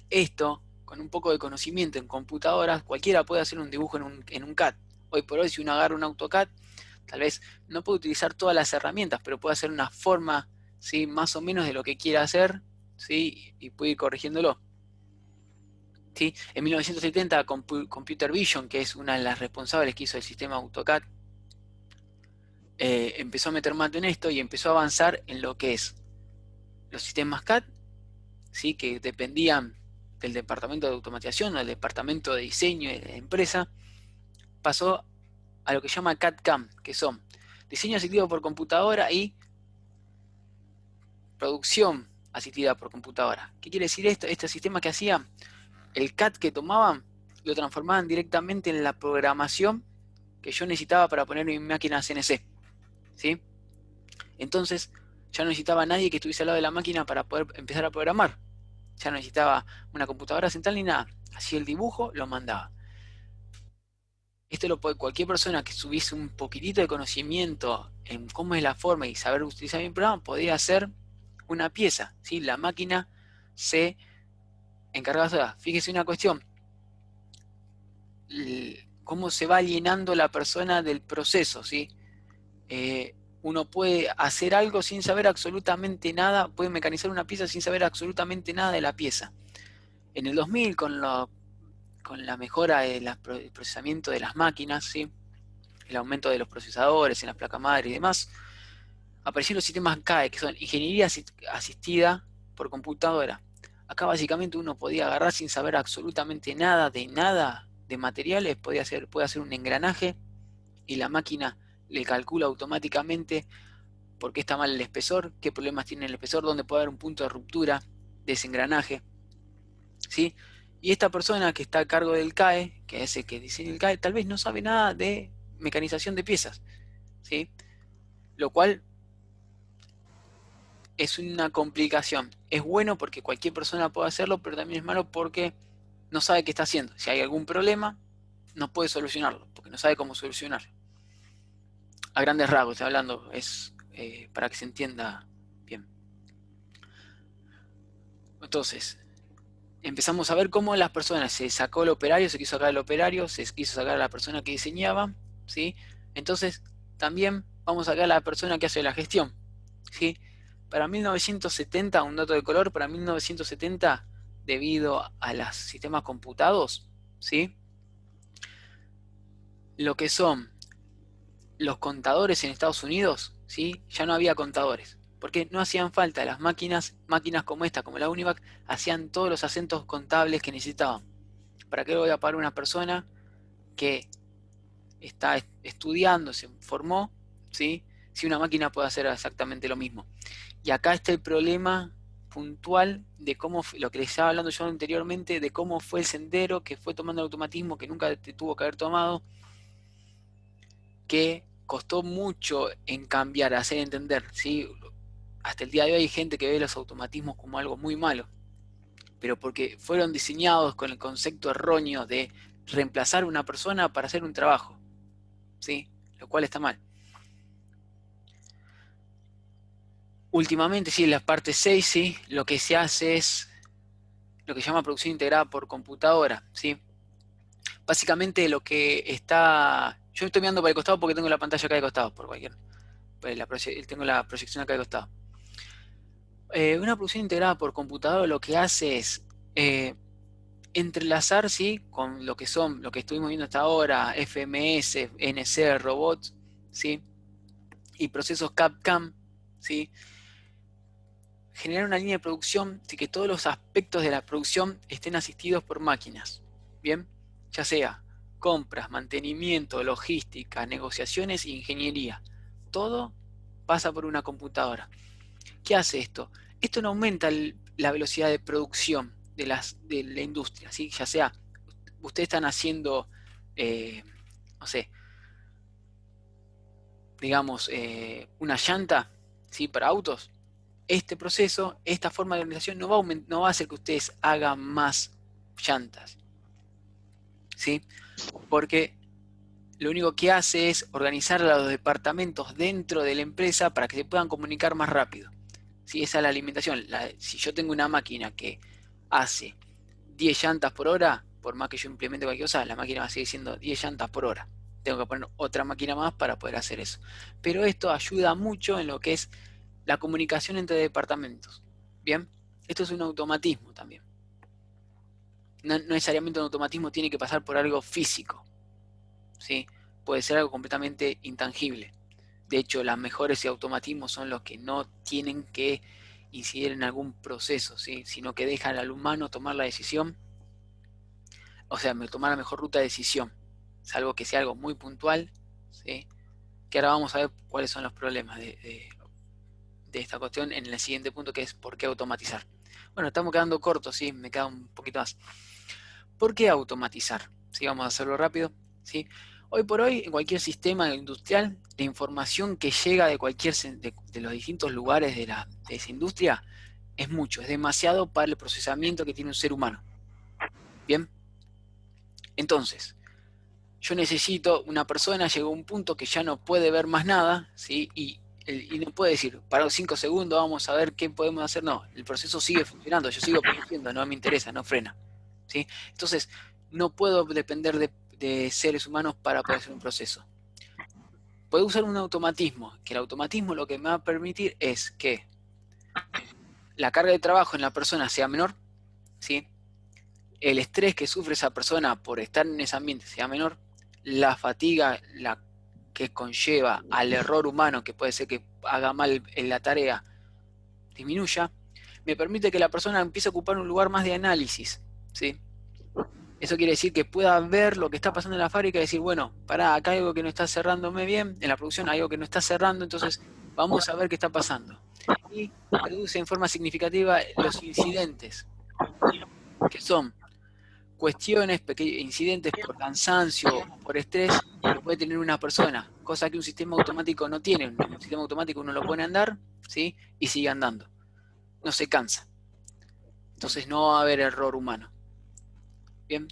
esto, con un poco de conocimiento en computadoras, cualquiera puede hacer un dibujo en un CAD. Hoy por hoy, si uno agarra un AutoCAD, tal vez no puede utilizar todas las herramientas, pero puede hacer una forma, ¿sí? Más o menos de lo que quiera hacer, ¿sí? Y puede ir corrigiéndolo. ¿Sí? En 1970, Computer Vision, que es una de las responsables que hizo el sistema AutoCAD, empezó a meter mano en esto y empezó a avanzar en lo que es los sistemas CAD, ¿sí? Que dependían del departamento de automatización o del departamento de diseño de la empresa, pasó a lo que se llama CAD-CAM, que son diseño asistido por computadora y producción asistida por computadora. ¿Qué quiere decir esto? Este sistema que hacía, el CAD que tomaban, lo transformaban directamente en la programación que yo necesitaba para poner mi máquina CNC, ¿sí? Entonces, ya no necesitaba a nadie que estuviese al lado de la máquina para poder empezar a programar. Ya no necesitaba una computadora central ni nada. Hacía el dibujo, lo mandaba. Esto lo puede, cualquier persona que tuviese un poquitito de conocimiento en cómo es la forma y saber utilizar bien el programa, podía hacer una pieza, ¿sí? La máquina se encargaba sola. Fíjese una cuestión, cómo se va alienando la persona del proceso, ¿sí? Uno puede hacer algo sin saber absolutamente nada, puede mecanizar una pieza sin saber absolutamente nada de la pieza. En el 2000, con la mejora del procesamiento de las máquinas, ¿sí? El aumento de los procesadores en las placas madre y demás, aparecieron los sistemas CAE, que son ingeniería asistida por computadora. Acá básicamente uno podía agarrar sin saber absolutamente nada de materiales, puede hacer un engranaje y la máquina le calcula automáticamente por qué está mal el espesor, qué problemas tiene el espesor, dónde puede haber un punto de ruptura de ese engranaje, ¿sí? Y esta persona que está a cargo del CAE, que es el que diseña el CAE, tal vez no sabe nada de mecanización de piezas, ¿sí? Lo cual es una complicación. Es bueno porque cualquier persona puede hacerlo, pero también es malo porque no sabe qué está haciendo. Si hay algún problema, no puede solucionarlo, porque no sabe cómo solucionarlo. A grandes rasgos, estoy hablando, es para que se entienda bien. Entonces, empezamos a ver cómo las personas, se sacó el operario, se quiso sacar el operario, se quiso sacar a la persona que diseñaba, ¿sí? Entonces, también vamos a sacar a la persona que hace la gestión, ¿sí? Para 1970, un dato de color, para 1970, debido a los sistemas computados, ¿sí? Lo que son los contadores en Estados Unidos, ¿sí? Ya no había contadores, porque no hacían falta las máquinas como esta, como la Univac, hacían todos los acentos contables que necesitaban. ¿Para qué lo voy a pagar una persona que está estudiando, se formó, ¿sí? Si una máquina puede hacer exactamente lo mismo? Y acá está el problema puntual de cómo, lo que les estaba hablando yo anteriormente, de cómo fue el sendero que fue tomando el automatismo que nunca tuvo que haber tomado, que costó mucho en cambiar, hacer entender, ¿sí? Hasta el día de hoy hay gente que ve los automatismos como algo muy malo, pero porque fueron diseñados con el concepto erróneo de reemplazar a una persona para hacer un trabajo, ¿sí? Lo cual está mal. Últimamente, sí, en la parte 6, ¿sí? Lo que se hace es lo que se llama producción integrada por computadora, ¿sí? Básicamente lo que está... Yo estoy mirando para el costado porque tengo la pantalla acá de costado, por cualquier... tengo la proyección acá de costado. Una producción integrada por computadora lo que hace es entrelazar, ¿sí? Con lo que son, lo que estuvimos viendo hasta ahora, FMS, NC, robots, ¿sí? Y procesos CAD/CAM, ¿sí? Generar una línea de producción de que todos los aspectos de la producción estén asistidos por máquinas, ¿bien? Ya sea compras, mantenimiento, logística, negociaciones e ingeniería. Todo pasa por una computadora. ¿Qué hace esto? Esto no aumenta la velocidad de producción de la industria, ¿sí? Ya sea, ustedes están haciendo, no sé, digamos, una llanta, ¿sí? Para autos. Este proceso, esta forma de organización no va a hacer que ustedes hagan más llantas, ¿sí? Porque lo único que hace es organizar a los departamentos dentro de la empresa para que se puedan comunicar más rápido, ¿sí? Esa es la alimentación. Si yo tengo una máquina que hace 10 llantas por hora, por más que yo implemente cualquier cosa, la máquina va a seguir siendo 10 llantas por hora. Tengo que poner otra máquina más para poder hacer eso. Pero esto ayuda mucho en lo que es la comunicación entre departamentos. Bien, esto es un automatismo también. No necesariamente un automatismo tiene que pasar por algo físico, ¿sí? Puede ser algo completamente intangible. De hecho, los mejores automatismos son los que no tienen que incidir en algún proceso, ¿sí? Sino que dejan al humano tomar la decisión, o sea, tomar la mejor ruta de decisión, salvo que sea algo muy puntual, ¿sí? Que ahora vamos a ver cuáles son los problemas de esta cuestión en el siguiente punto, que es por qué automatizar. Bueno, estamos quedando cortos, ¿sí? Me queda un poquito más. ¿Por qué automatizar? ¿Sí? Vamos a hacerlo rápido, ¿sí? Hoy por hoy, en cualquier sistema industrial, la información que llega de de los distintos lugares de esa industria es mucho, es demasiado para el procesamiento que tiene un ser humano. Bien, entonces, yo necesito una persona, llegó a un punto que ya no puede ver más nada, ¿sí? Y no puede decir, para 5 segundos vamos a ver qué podemos hacer. No, el proceso sigue funcionando, yo sigo produciendo, no me interesa, no frena, ¿sí? Entonces, no puedo depender de seres humanos para poder hacer un proceso. Puedo usar un automatismo, que el automatismo lo que me va a permitir es que la carga de trabajo en la persona sea menor, ¿sí? El estrés que sufre esa persona por estar en ese ambiente sea menor, la fatiga que conlleva al error humano, que puede ser que haga mal en la tarea, disminuya, me permite que la persona empiece a ocupar un lugar más de análisis, ¿sí? Eso quiere decir que pueda ver lo que está pasando en la fábrica y decir, bueno, pará, acá hay algo que no está cerrándome bien, en la producción hay algo que no está cerrando, entonces vamos a ver qué está pasando. Y reduce en forma significativa los incidentes, que son cuestiones, incidentes por cansancio o por estrés que puede tener una persona, cosa que un sistema automático no tiene. Un sistema automático uno lo pone a andar, ¿sí? Y sigue andando. No se cansa. Entonces no va a haber error humano. Bien.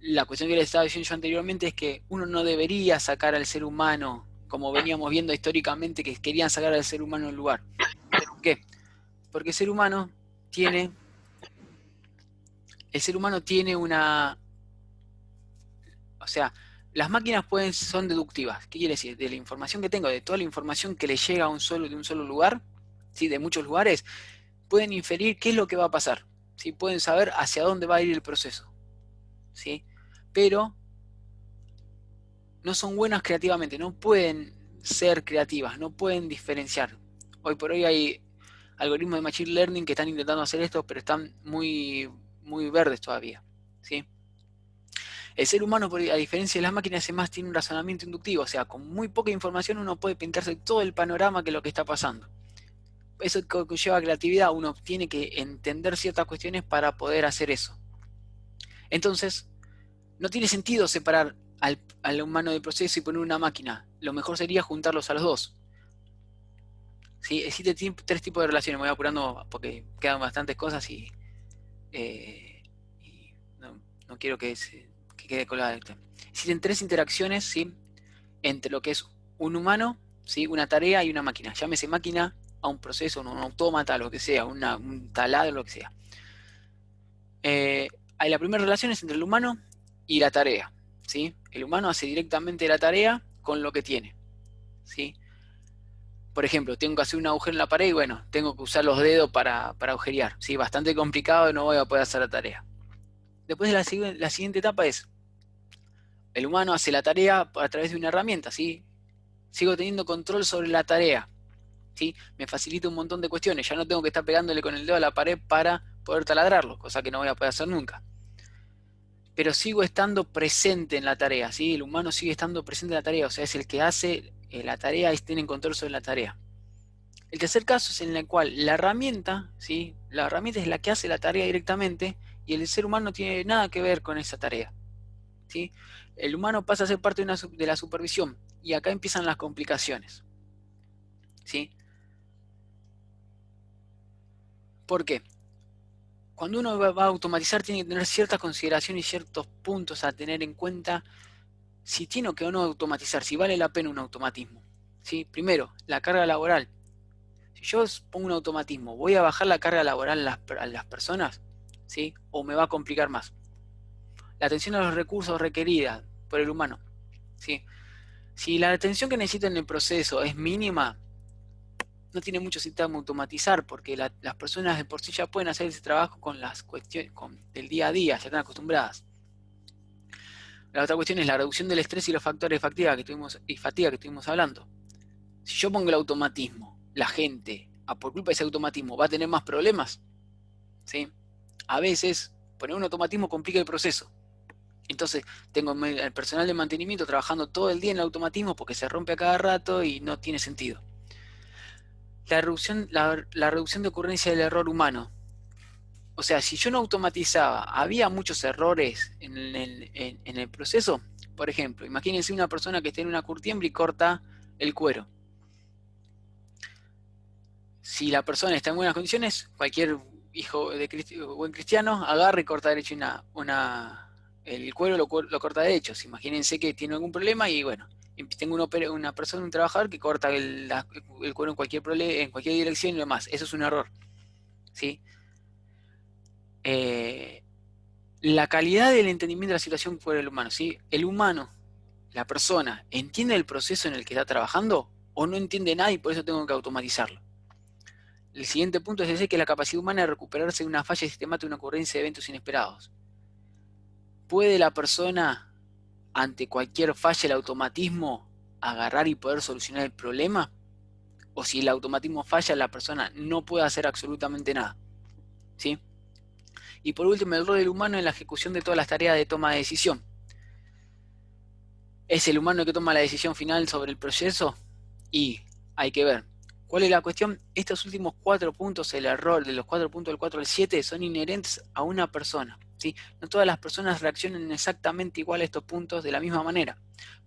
La cuestión que les estaba diciendo yo anteriormente es que uno no debería sacar al ser humano, como veníamos viendo históricamente, que querían sacar al ser humano del lugar. ¿Por qué? Porque el ser humano tiene una... O sea, las máquinas son deductivas. ¿Qué quiere decir? De la información que tengo, de toda la información que le llega de un solo lugar, ¿sí? De muchos lugares, pueden inferir qué es lo que va a pasar, ¿sí? Pueden saber hacia dónde va a ir el proceso, ¿sí? Pero no son buenas creativamente, no pueden ser creativas, no pueden diferenciar. Hoy por hoy hay algoritmos de Machine Learning que están intentando hacer esto, pero están muy, muy verdes todavía, ¿sí? El ser humano, a diferencia de las máquinas, además tiene un razonamiento inductivo, o sea, con muy poca información uno puede pintarse todo el panorama que lo que está pasando. Eso conlleva creatividad, uno tiene que entender ciertas cuestiones para poder hacer eso. Entonces, no tiene sentido separar al humano del proceso y poner una máquina. lo mejor sería juntarlos a los dos. ¿Sí? Existen tres tipos de relaciones, me voy apurando porque quedan bastantes cosas y no quiero que quede colgada. Existen tres interacciones, ¿sí? Entre lo que es un humano, ¿sí? Una tarea y una máquina. Llámese máquina a un proceso, un autómata, lo que sea, un taladro, lo que sea. Hay la primera relación es entre el humano y la tarea, ¿sí? El humano hace directamente la tarea con lo que tiene, ¿sí? Por ejemplo, tengo que hacer un agujero en la pared y bueno, tengo que usar los dedos para agujerear, ¿sí? Bastante complicado y no voy a poder hacer la tarea. Después la siguiente etapa es, el humano hace la tarea a través de una herramienta, ¿sí? Sigo teniendo control sobre la tarea, ¿sí? Me facilita un montón de cuestiones, ya no tengo que estar pegándole con el dedo a la pared para poder taladrarlo, cosa que no voy a poder hacer nunca. Pero sigo estando presente en la tarea, ¿sí? El humano sigue estando presente en la tarea, o sea, es el que hace la tarea y tiene control sobre la tarea. El tercer caso es en el cual la herramienta, ¿sí? La herramienta es la que hace la tarea directamente y el ser humano no tiene nada que ver con esa tarea, ¿sí? El humano pasa a ser parte de la supervisión y acá empiezan las complicaciones, ¿sí? ¿Por qué? Cuando uno va a automatizar tiene que tener ciertas consideraciones y ciertos puntos a tener en cuenta si tiene o no automatizar, si vale la pena un automatismo, ¿sí? Primero, la carga laboral. Si yo pongo un automatismo, ¿voy a bajar la carga laboral a las personas? ¿Sí? ¿O me va a complicar más? La atención a los recursos requerida por el humano, ¿sí? Si la atención que necesita en el proceso es mínima, no tiene mucho sentido automatizar, porque las personas de por sí ya pueden hacer ese trabajo con las cuestiones del día a día, ya están acostumbradas. La otra cuestión es la reducción del estrés y los factores de fatiga que estuvimos hablando. Si yo pongo el automatismo, la gente, por culpa de ese automatismo, va a tener más problemas, ¿sí? A veces, poner un automatismo complica el proceso. Entonces, tengo el personal de mantenimiento trabajando todo el día en el automatismo porque se rompe a cada rato y no tiene sentido. La reducción de ocurrencia del error humano. O sea, si yo no automatizaba, había muchos errores en el proceso. Por ejemplo, imagínense una persona que está en una curtiembre y corta el cuero. Si la persona está en buenas condiciones, cualquier hijo de buen cristiano agarra y corta derecho el cuero lo corta derecho. Imagínense que tiene algún problema y bueno, tengo una persona, un trabajador que corta el cuero en cualquier dirección y lo demás. Eso es un error, ¿sí? La calidad del entendimiento de la situación por el humano, ¿sí? El humano, la persona, ¿entiende el proceso en el que está trabajando o no entiende nada y por eso tengo que automatizarlo? El siguiente punto es ese, que es la capacidad humana de recuperarse de una falla sistemática, una ocurrencia de eventos inesperados. ¿Puede la persona, ante cualquier falla, el automatismo, agarrar y poder solucionar el problema? ¿O si el automatismo falla, la persona no puede hacer absolutamente nada? ¿Sí? Y por último, el rol del humano en la ejecución de todas las tareas de toma de decisión. ¿Es el humano el que toma la decisión final sobre el proceso? Y hay que ver. ¿Cuál es la cuestión? Estos últimos 4 puntos, el error de los 4 puntos del 4 al 7, son inherentes a una persona, ¿sí? No todas las personas reaccionan exactamente igual a estos puntos de la misma manera.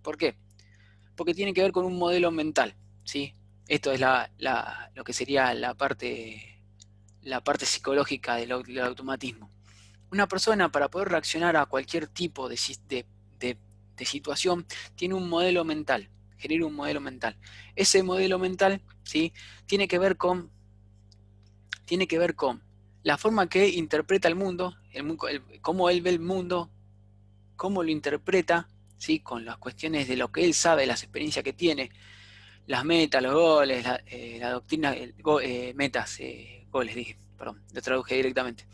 ¿Por qué? Porque tiene que ver con un modelo mental, ¿sí? Esto es lo que sería la parte psicológica del automatismo. Una persona, para poder reaccionar a cualquier tipo de situación, tiene un modelo mental, genera un modelo mental. Ese modelo mental, ¿sí? tiene que ver con la forma que interpreta el mundo, cómo él ve el mundo, cómo lo interpreta, ¿sí? Con las cuestiones de lo que él sabe, las experiencias que tiene, las metas, los goles, la doctrina, goles, dije, perdón, lo traduje directamente.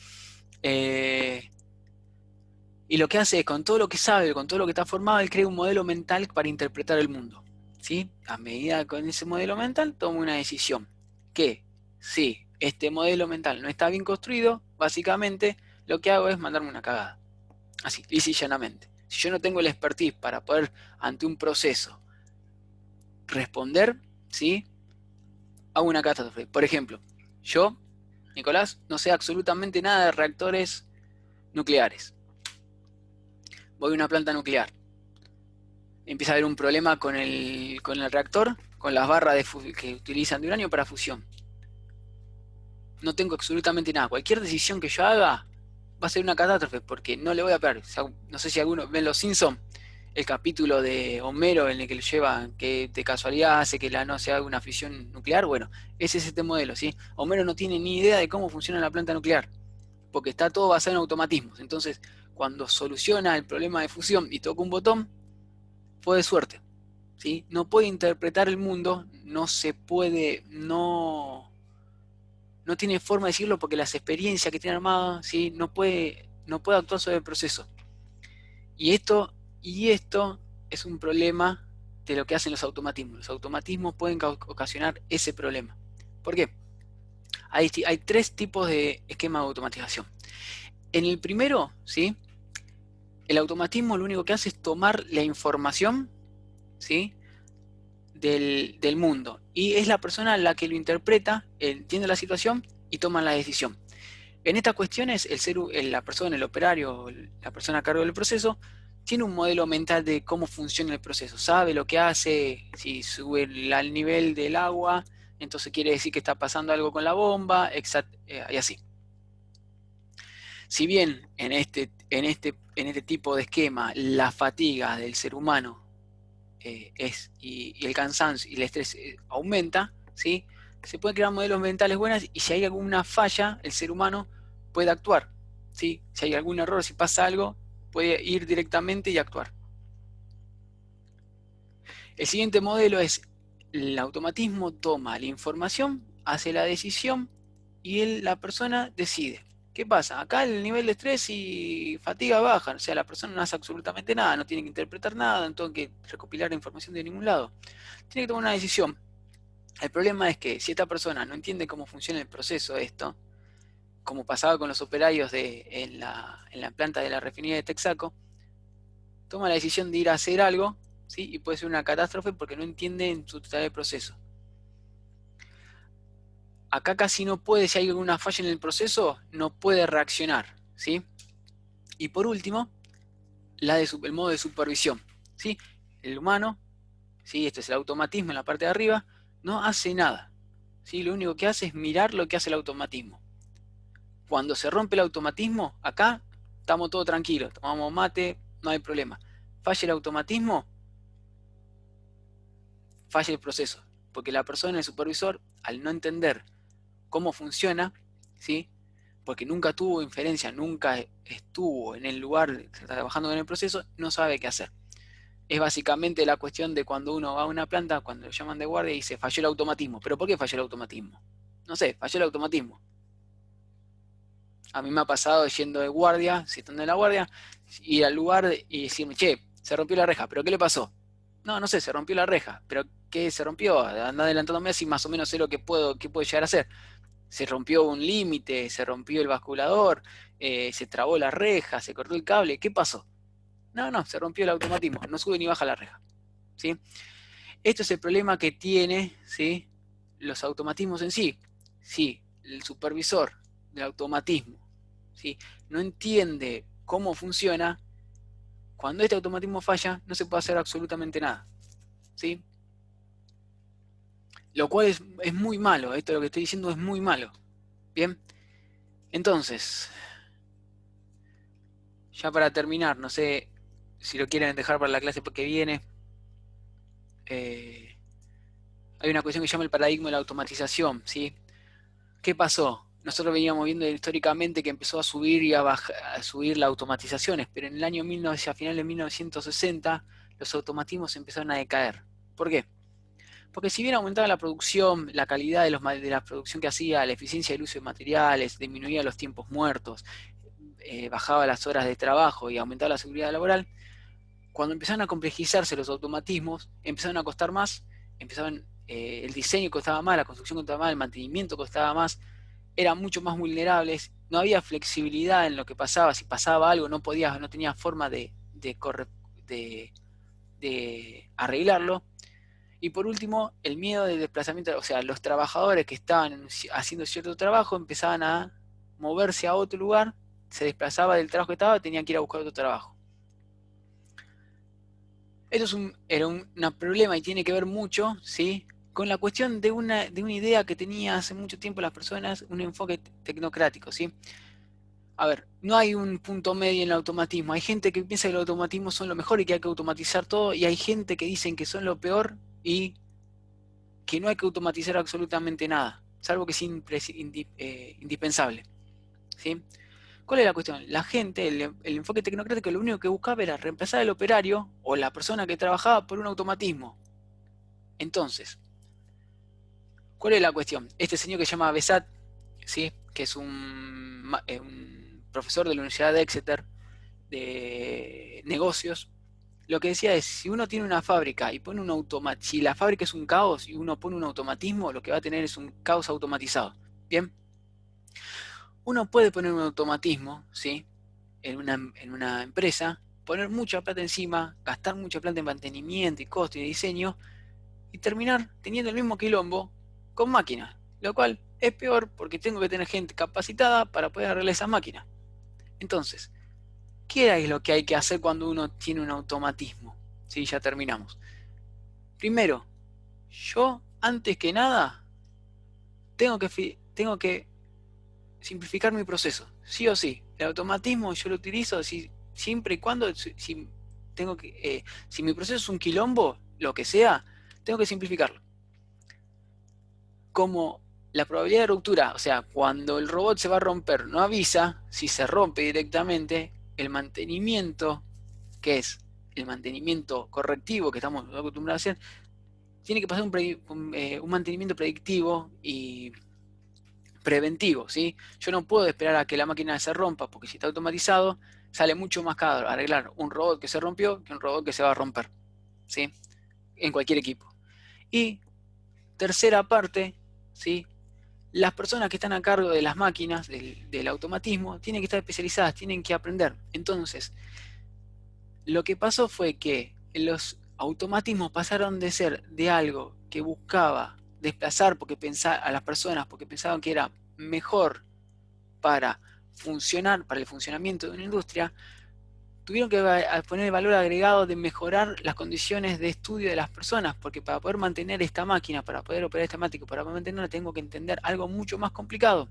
Y lo que hace es, con todo lo que sabe, con todo lo que está formado, él crea un modelo mental para interpretar el mundo, ¿sí? A medida con ese modelo mental, toma una decisión. Que, si este modelo mental no está bien construido, básicamente lo que hago es mandarme una cagada. Así, lisa y llanamente. Si yo no tengo el expertise para poder, ante un proceso, responder, ¿sí? Hago una catástrofe. Por ejemplo, yo, Nicolás, no sé absolutamente nada de reactores nucleares. Voy a una planta nuclear. empieza a haber un problema con el reactor, con las barras que utilizan de uranio para fusión. No tengo absolutamente nada. Cualquier decisión que yo haga va a ser una catástrofe, porque no le voy a pegar. No sé si algunos ven Los Simpsons, el capítulo de Homero en el que lo lleva, que de casualidad hace que no se haga una fisión nuclear. Bueno, ese es este modelo, ¿sí? Homero no tiene ni idea de cómo funciona la planta nuclear, porque está todo basado en automatismos. Entonces, cuando soluciona el problema de fusión y toca un botón, fue de suerte, ¿sí? No puede interpretar el mundo, no se puede, no tiene forma de decirlo porque las experiencias que tiene armadas, ¿sí? No puede actuar sobre el proceso. Y esto es un problema de lo que hacen los automatismos. Los automatismos pueden ocasionar ese problema. ¿Por qué? Hay 3 tipos de esquema de automatización. En el primero, ¿sí? El automatismo lo único que hace es tomar la información, ¿sí? del mundo. Y es la persona la que lo interpreta, entiende la situación y toma la decisión. En estas cuestiones, la persona, el operario, la persona a cargo del proceso, tiene un modelo mental de cómo funciona el proceso. Sabe lo que hace, si sube el nivel del agua, entonces quiere decir que está pasando algo con la bomba, y así. Si bien en este tipo de esquema la fatiga del ser humano y el cansancio y el estrés aumenta, ¿sí? Se pueden crear modelos mentales buenos y si hay alguna falla, el ser humano puede actuar, ¿sí? Si hay algún error, si pasa algo, puede ir directamente y actuar. El siguiente modelo es el automatismo toma la información, hace la decisión y la persona decide. ¿Qué pasa? Acá el nivel de estrés y fatiga baja, o sea, la persona no hace absolutamente nada, no tiene que interpretar nada, no tiene que recopilar información de ningún lado. Tiene que tomar una decisión. El problema es que si esta persona no entiende cómo funciona el proceso de esto, como pasaba con los operarios en la planta de la refinería de Texaco, toma la decisión de ir a hacer algo, ¿sí? Y puede ser una catástrofe porque no entiende en su total el proceso. Acá casi no puede, si hay alguna falla en el proceso, no puede reaccionar, ¿sí? Y por último, el modo de supervisión, ¿sí? El humano, ¿sí? Este es el automatismo en la parte de arriba, no hace nada, ¿sí? Lo único que hace es mirar lo que hace el automatismo. Cuando se rompe el automatismo, acá estamos todos tranquilos, tomamos mate, no hay problema. Falla el automatismo, falla el proceso, porque la persona, el supervisor, al no entender cómo funciona, ¿sí? Porque nunca tuvo inferencia, nunca estuvo en el lugar trabajando en el proceso, no sabe qué hacer. Es básicamente la cuestión de cuando uno va a una planta, cuando lo llaman de guardia y dice, falló el automatismo. ¿Pero por qué falló el automatismo? No sé, falló el automatismo. A mí me ha pasado yendo de guardia, si estando en la guardia, ir al lugar y decirme, che, se rompió la reja, ¿pero qué le pasó? No sé, se rompió la reja, ¿pero qué se rompió? Anda adelantándome así, más o menos sé lo que puedo llegar a hacer. Se rompió un límite, se rompió el basculador, se trabó la reja, se cortó el cable, ¿qué pasó? No, se rompió el automatismo, no sube ni baja la reja, ¿sí? Esto es el problema que tiene, ¿sí? Los automatismos en sí. Sí, el supervisor del automatismo, ¿sí? No entiende cómo funciona. Cuando este automatismo falla, no se puede hacer absolutamente nada, ¿sí? Lo cual es muy malo, esto lo que estoy diciendo es muy malo. Bien, entonces, ya para terminar, no sé si lo quieren dejar para la clase que viene. Hay una cuestión que se llama el paradigma de la automatización, ¿sí? ¿Qué pasó? Nosotros veníamos viendo históricamente que empezó a subir y a subir las automatizaciones, pero en el año 1900, a finales de 1960, los automatismos empezaron a decaer. ¿Por qué? Porque si bien aumentaba la producción, la calidad de la producción que hacía, la eficiencia del uso de materiales, disminuía los tiempos muertos, bajaba las horas de trabajo y aumentaba la seguridad laboral, cuando empezaron a complejizarse los automatismos, empezaron a costar más, el diseño costaba más, la construcción costaba más, el mantenimiento costaba más, eran mucho más vulnerables, no había flexibilidad en lo que pasaba, si pasaba algo no tenía forma de arreglarlo. Y por último, el miedo del desplazamiento, o sea, los trabajadores que estaban haciendo cierto trabajo empezaban a moverse a otro lugar, se desplazaba del trabajo que estaba, tenían que ir a buscar otro trabajo. Esto es era un problema y tiene que ver mucho, ¿sí?, con la cuestión de una idea que tenía hace mucho tiempo las personas, un enfoque tecnocrático, ¿sí? A ver, no hay un punto medio en el automatismo. Hay gente que piensa que los automatismos son lo mejor y que hay que automatizar todo, y hay gente que dicen que son lo peor y que no hay que automatizar absolutamente nada, salvo que es indispensable, ¿sí? ¿Cuál es la cuestión? La gente, el enfoque tecnocrático, lo único que buscaba era reemplazar al operario o la persona que trabajaba por un automatismo. Entonces, ¿cuál es la cuestión? Este señor que se llama Besat, ¿sí?, que es un profesor de la Universidad de Exeter de negocios, lo que decía es, si uno tiene una fábrica y pone un automatismo, si la fábrica es un caos y uno pone un automatismo, lo que va a tener es un caos automatizado. Bien, uno puede poner un automatismo, ¿sí?, en una empresa, poner mucha plata encima, gastar mucha plata en mantenimiento y costo y diseño, y terminar teniendo el mismo quilombo con máquinas, lo cual es peor porque tengo que tener gente capacitada para poder arreglar esas máquinas. Entonces, ¿qué es lo que hay que hacer cuando uno tiene un automatismo? Sí, ya terminamos. Primero, yo, antes que nada, tengo que simplificar mi proceso, sí o sí. El automatismo yo lo utilizo siempre y cuando, si mi proceso es un quilombo, lo que sea, tengo que simplificarlo. Como la probabilidad de ruptura, o sea, cuando el robot se va a romper, no avisa, si se rompe directamente, el mantenimiento, que es el mantenimiento correctivo que estamos acostumbrados a hacer, tiene que pasar un mantenimiento predictivo y preventivo, ¿sí? Yo no puedo esperar a que la máquina se rompa, porque si está automatizado, sale mucho más caro arreglar un robot que se rompió que un robot que se va a romper, ¿sí?, en cualquier equipo. Y tercera parte, ¿sí?, las personas que están a cargo de las máquinas, del automatismo, tienen que estar especializadas, tienen que aprender. Entonces, lo que pasó fue que los automatismos pasaron de ser de algo que buscaba desplazar a las personas porque pensaban que era mejor para funcionar, para el funcionamiento de una industria, tuvieron que poner el valor agregado de mejorar las condiciones de estudio de las personas, porque para poder mantener esta máquina, para poder operar esta máquina, para poder mantenerla, tengo que entender algo mucho más complicado.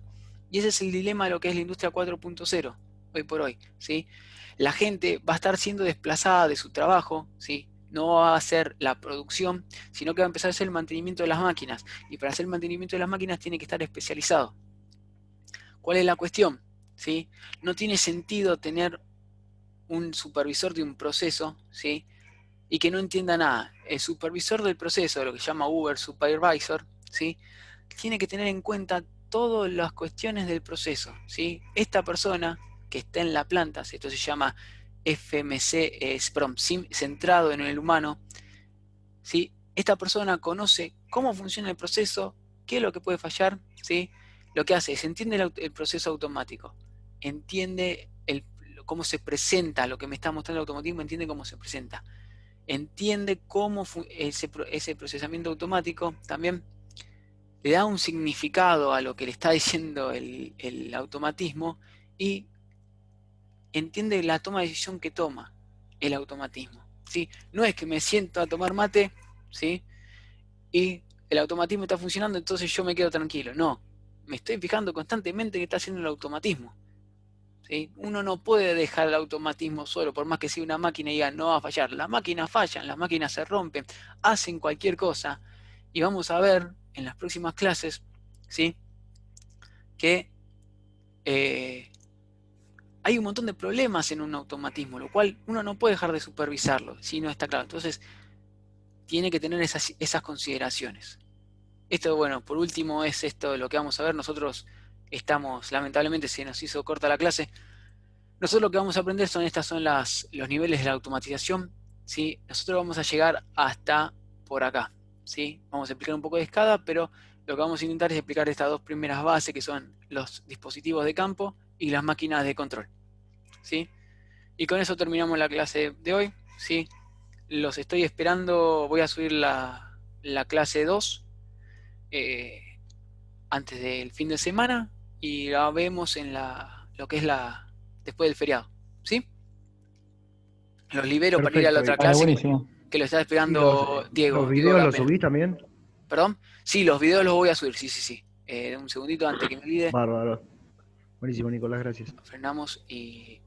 Y ese es el dilema de lo que es la industria 4.0, hoy por hoy, ¿sí? La gente va a estar siendo desplazada de su trabajo, ¿sí? No va a hacer la producción, sino que va a empezar a hacer el mantenimiento de las máquinas. Y para hacer el mantenimiento de las máquinas tiene que estar especializado. ¿Cuál es la cuestión? ¿Sí? No tiene sentido tener un supervisor de un proceso, ¿sí?, y que no entienda nada. El supervisor del proceso, lo que se llama Uber Supervisor, ¿sí?, tiene que tener en cuenta todas las cuestiones del proceso, ¿sí? Esta persona que está en la planta, esto se llama FMC, centrado en el humano, ¿sí? Esta persona conoce cómo funciona el proceso, qué es lo que puede fallar, ¿sí? Lo que hace es entiende el proceso automático, entiende cómo se presenta lo que me está mostrando el automatismo, entiende cómo se presenta, entiende cómo ese procesamiento automático también le da un significado a lo que le está diciendo el automatismo y entiende la toma de decisión que toma el automatismo, ¿sí? No es que me siento a tomar mate, ¿sí?, y el automatismo está funcionando, entonces yo me quedo tranquilo. No, me estoy fijando constantemente que está haciendo el automatismo, ¿sí? Uno no puede dejar el automatismo solo, por más que sea una máquina y diga no va a fallar. Las máquinas fallan, las máquinas se rompen, hacen cualquier cosa. Y vamos a ver en las próximas clases, ¿sí?, que hay un montón de problemas en un automatismo, lo cual uno no puede dejar de supervisarlo, si no está claro. Entonces, tiene que tener esas consideraciones. Esto, bueno, por último es esto lo que vamos a ver. Nosotros lamentablemente se nos hizo corta la clase. Nosotros lo que vamos a aprender son los niveles de la automatización, ¿sí? Nosotros vamos a llegar hasta por acá, ¿sí? Vamos a explicar un poco de escala, pero lo que vamos a intentar es explicar estas dos primeras bases, que son los dispositivos de campo y las máquinas de control, ¿sí? Y con eso terminamos la clase de hoy, ¿sí? Los estoy esperando, voy a subir la clase 2 antes del fin de semana y la vemos en lo que es después del feriado, ¿sí? Los libero para ir a la Perfecto. otra Vale, clase. buenísimo. que lo está Sí, esperando Diego. los Diego videos los Gapena. subís también. ¿Perdón? Sí, los videos los voy a subir, sí. Un segundito antes que me olvide. Bárbaro. Buenísimo, Nicolás, gracias. Frenamos y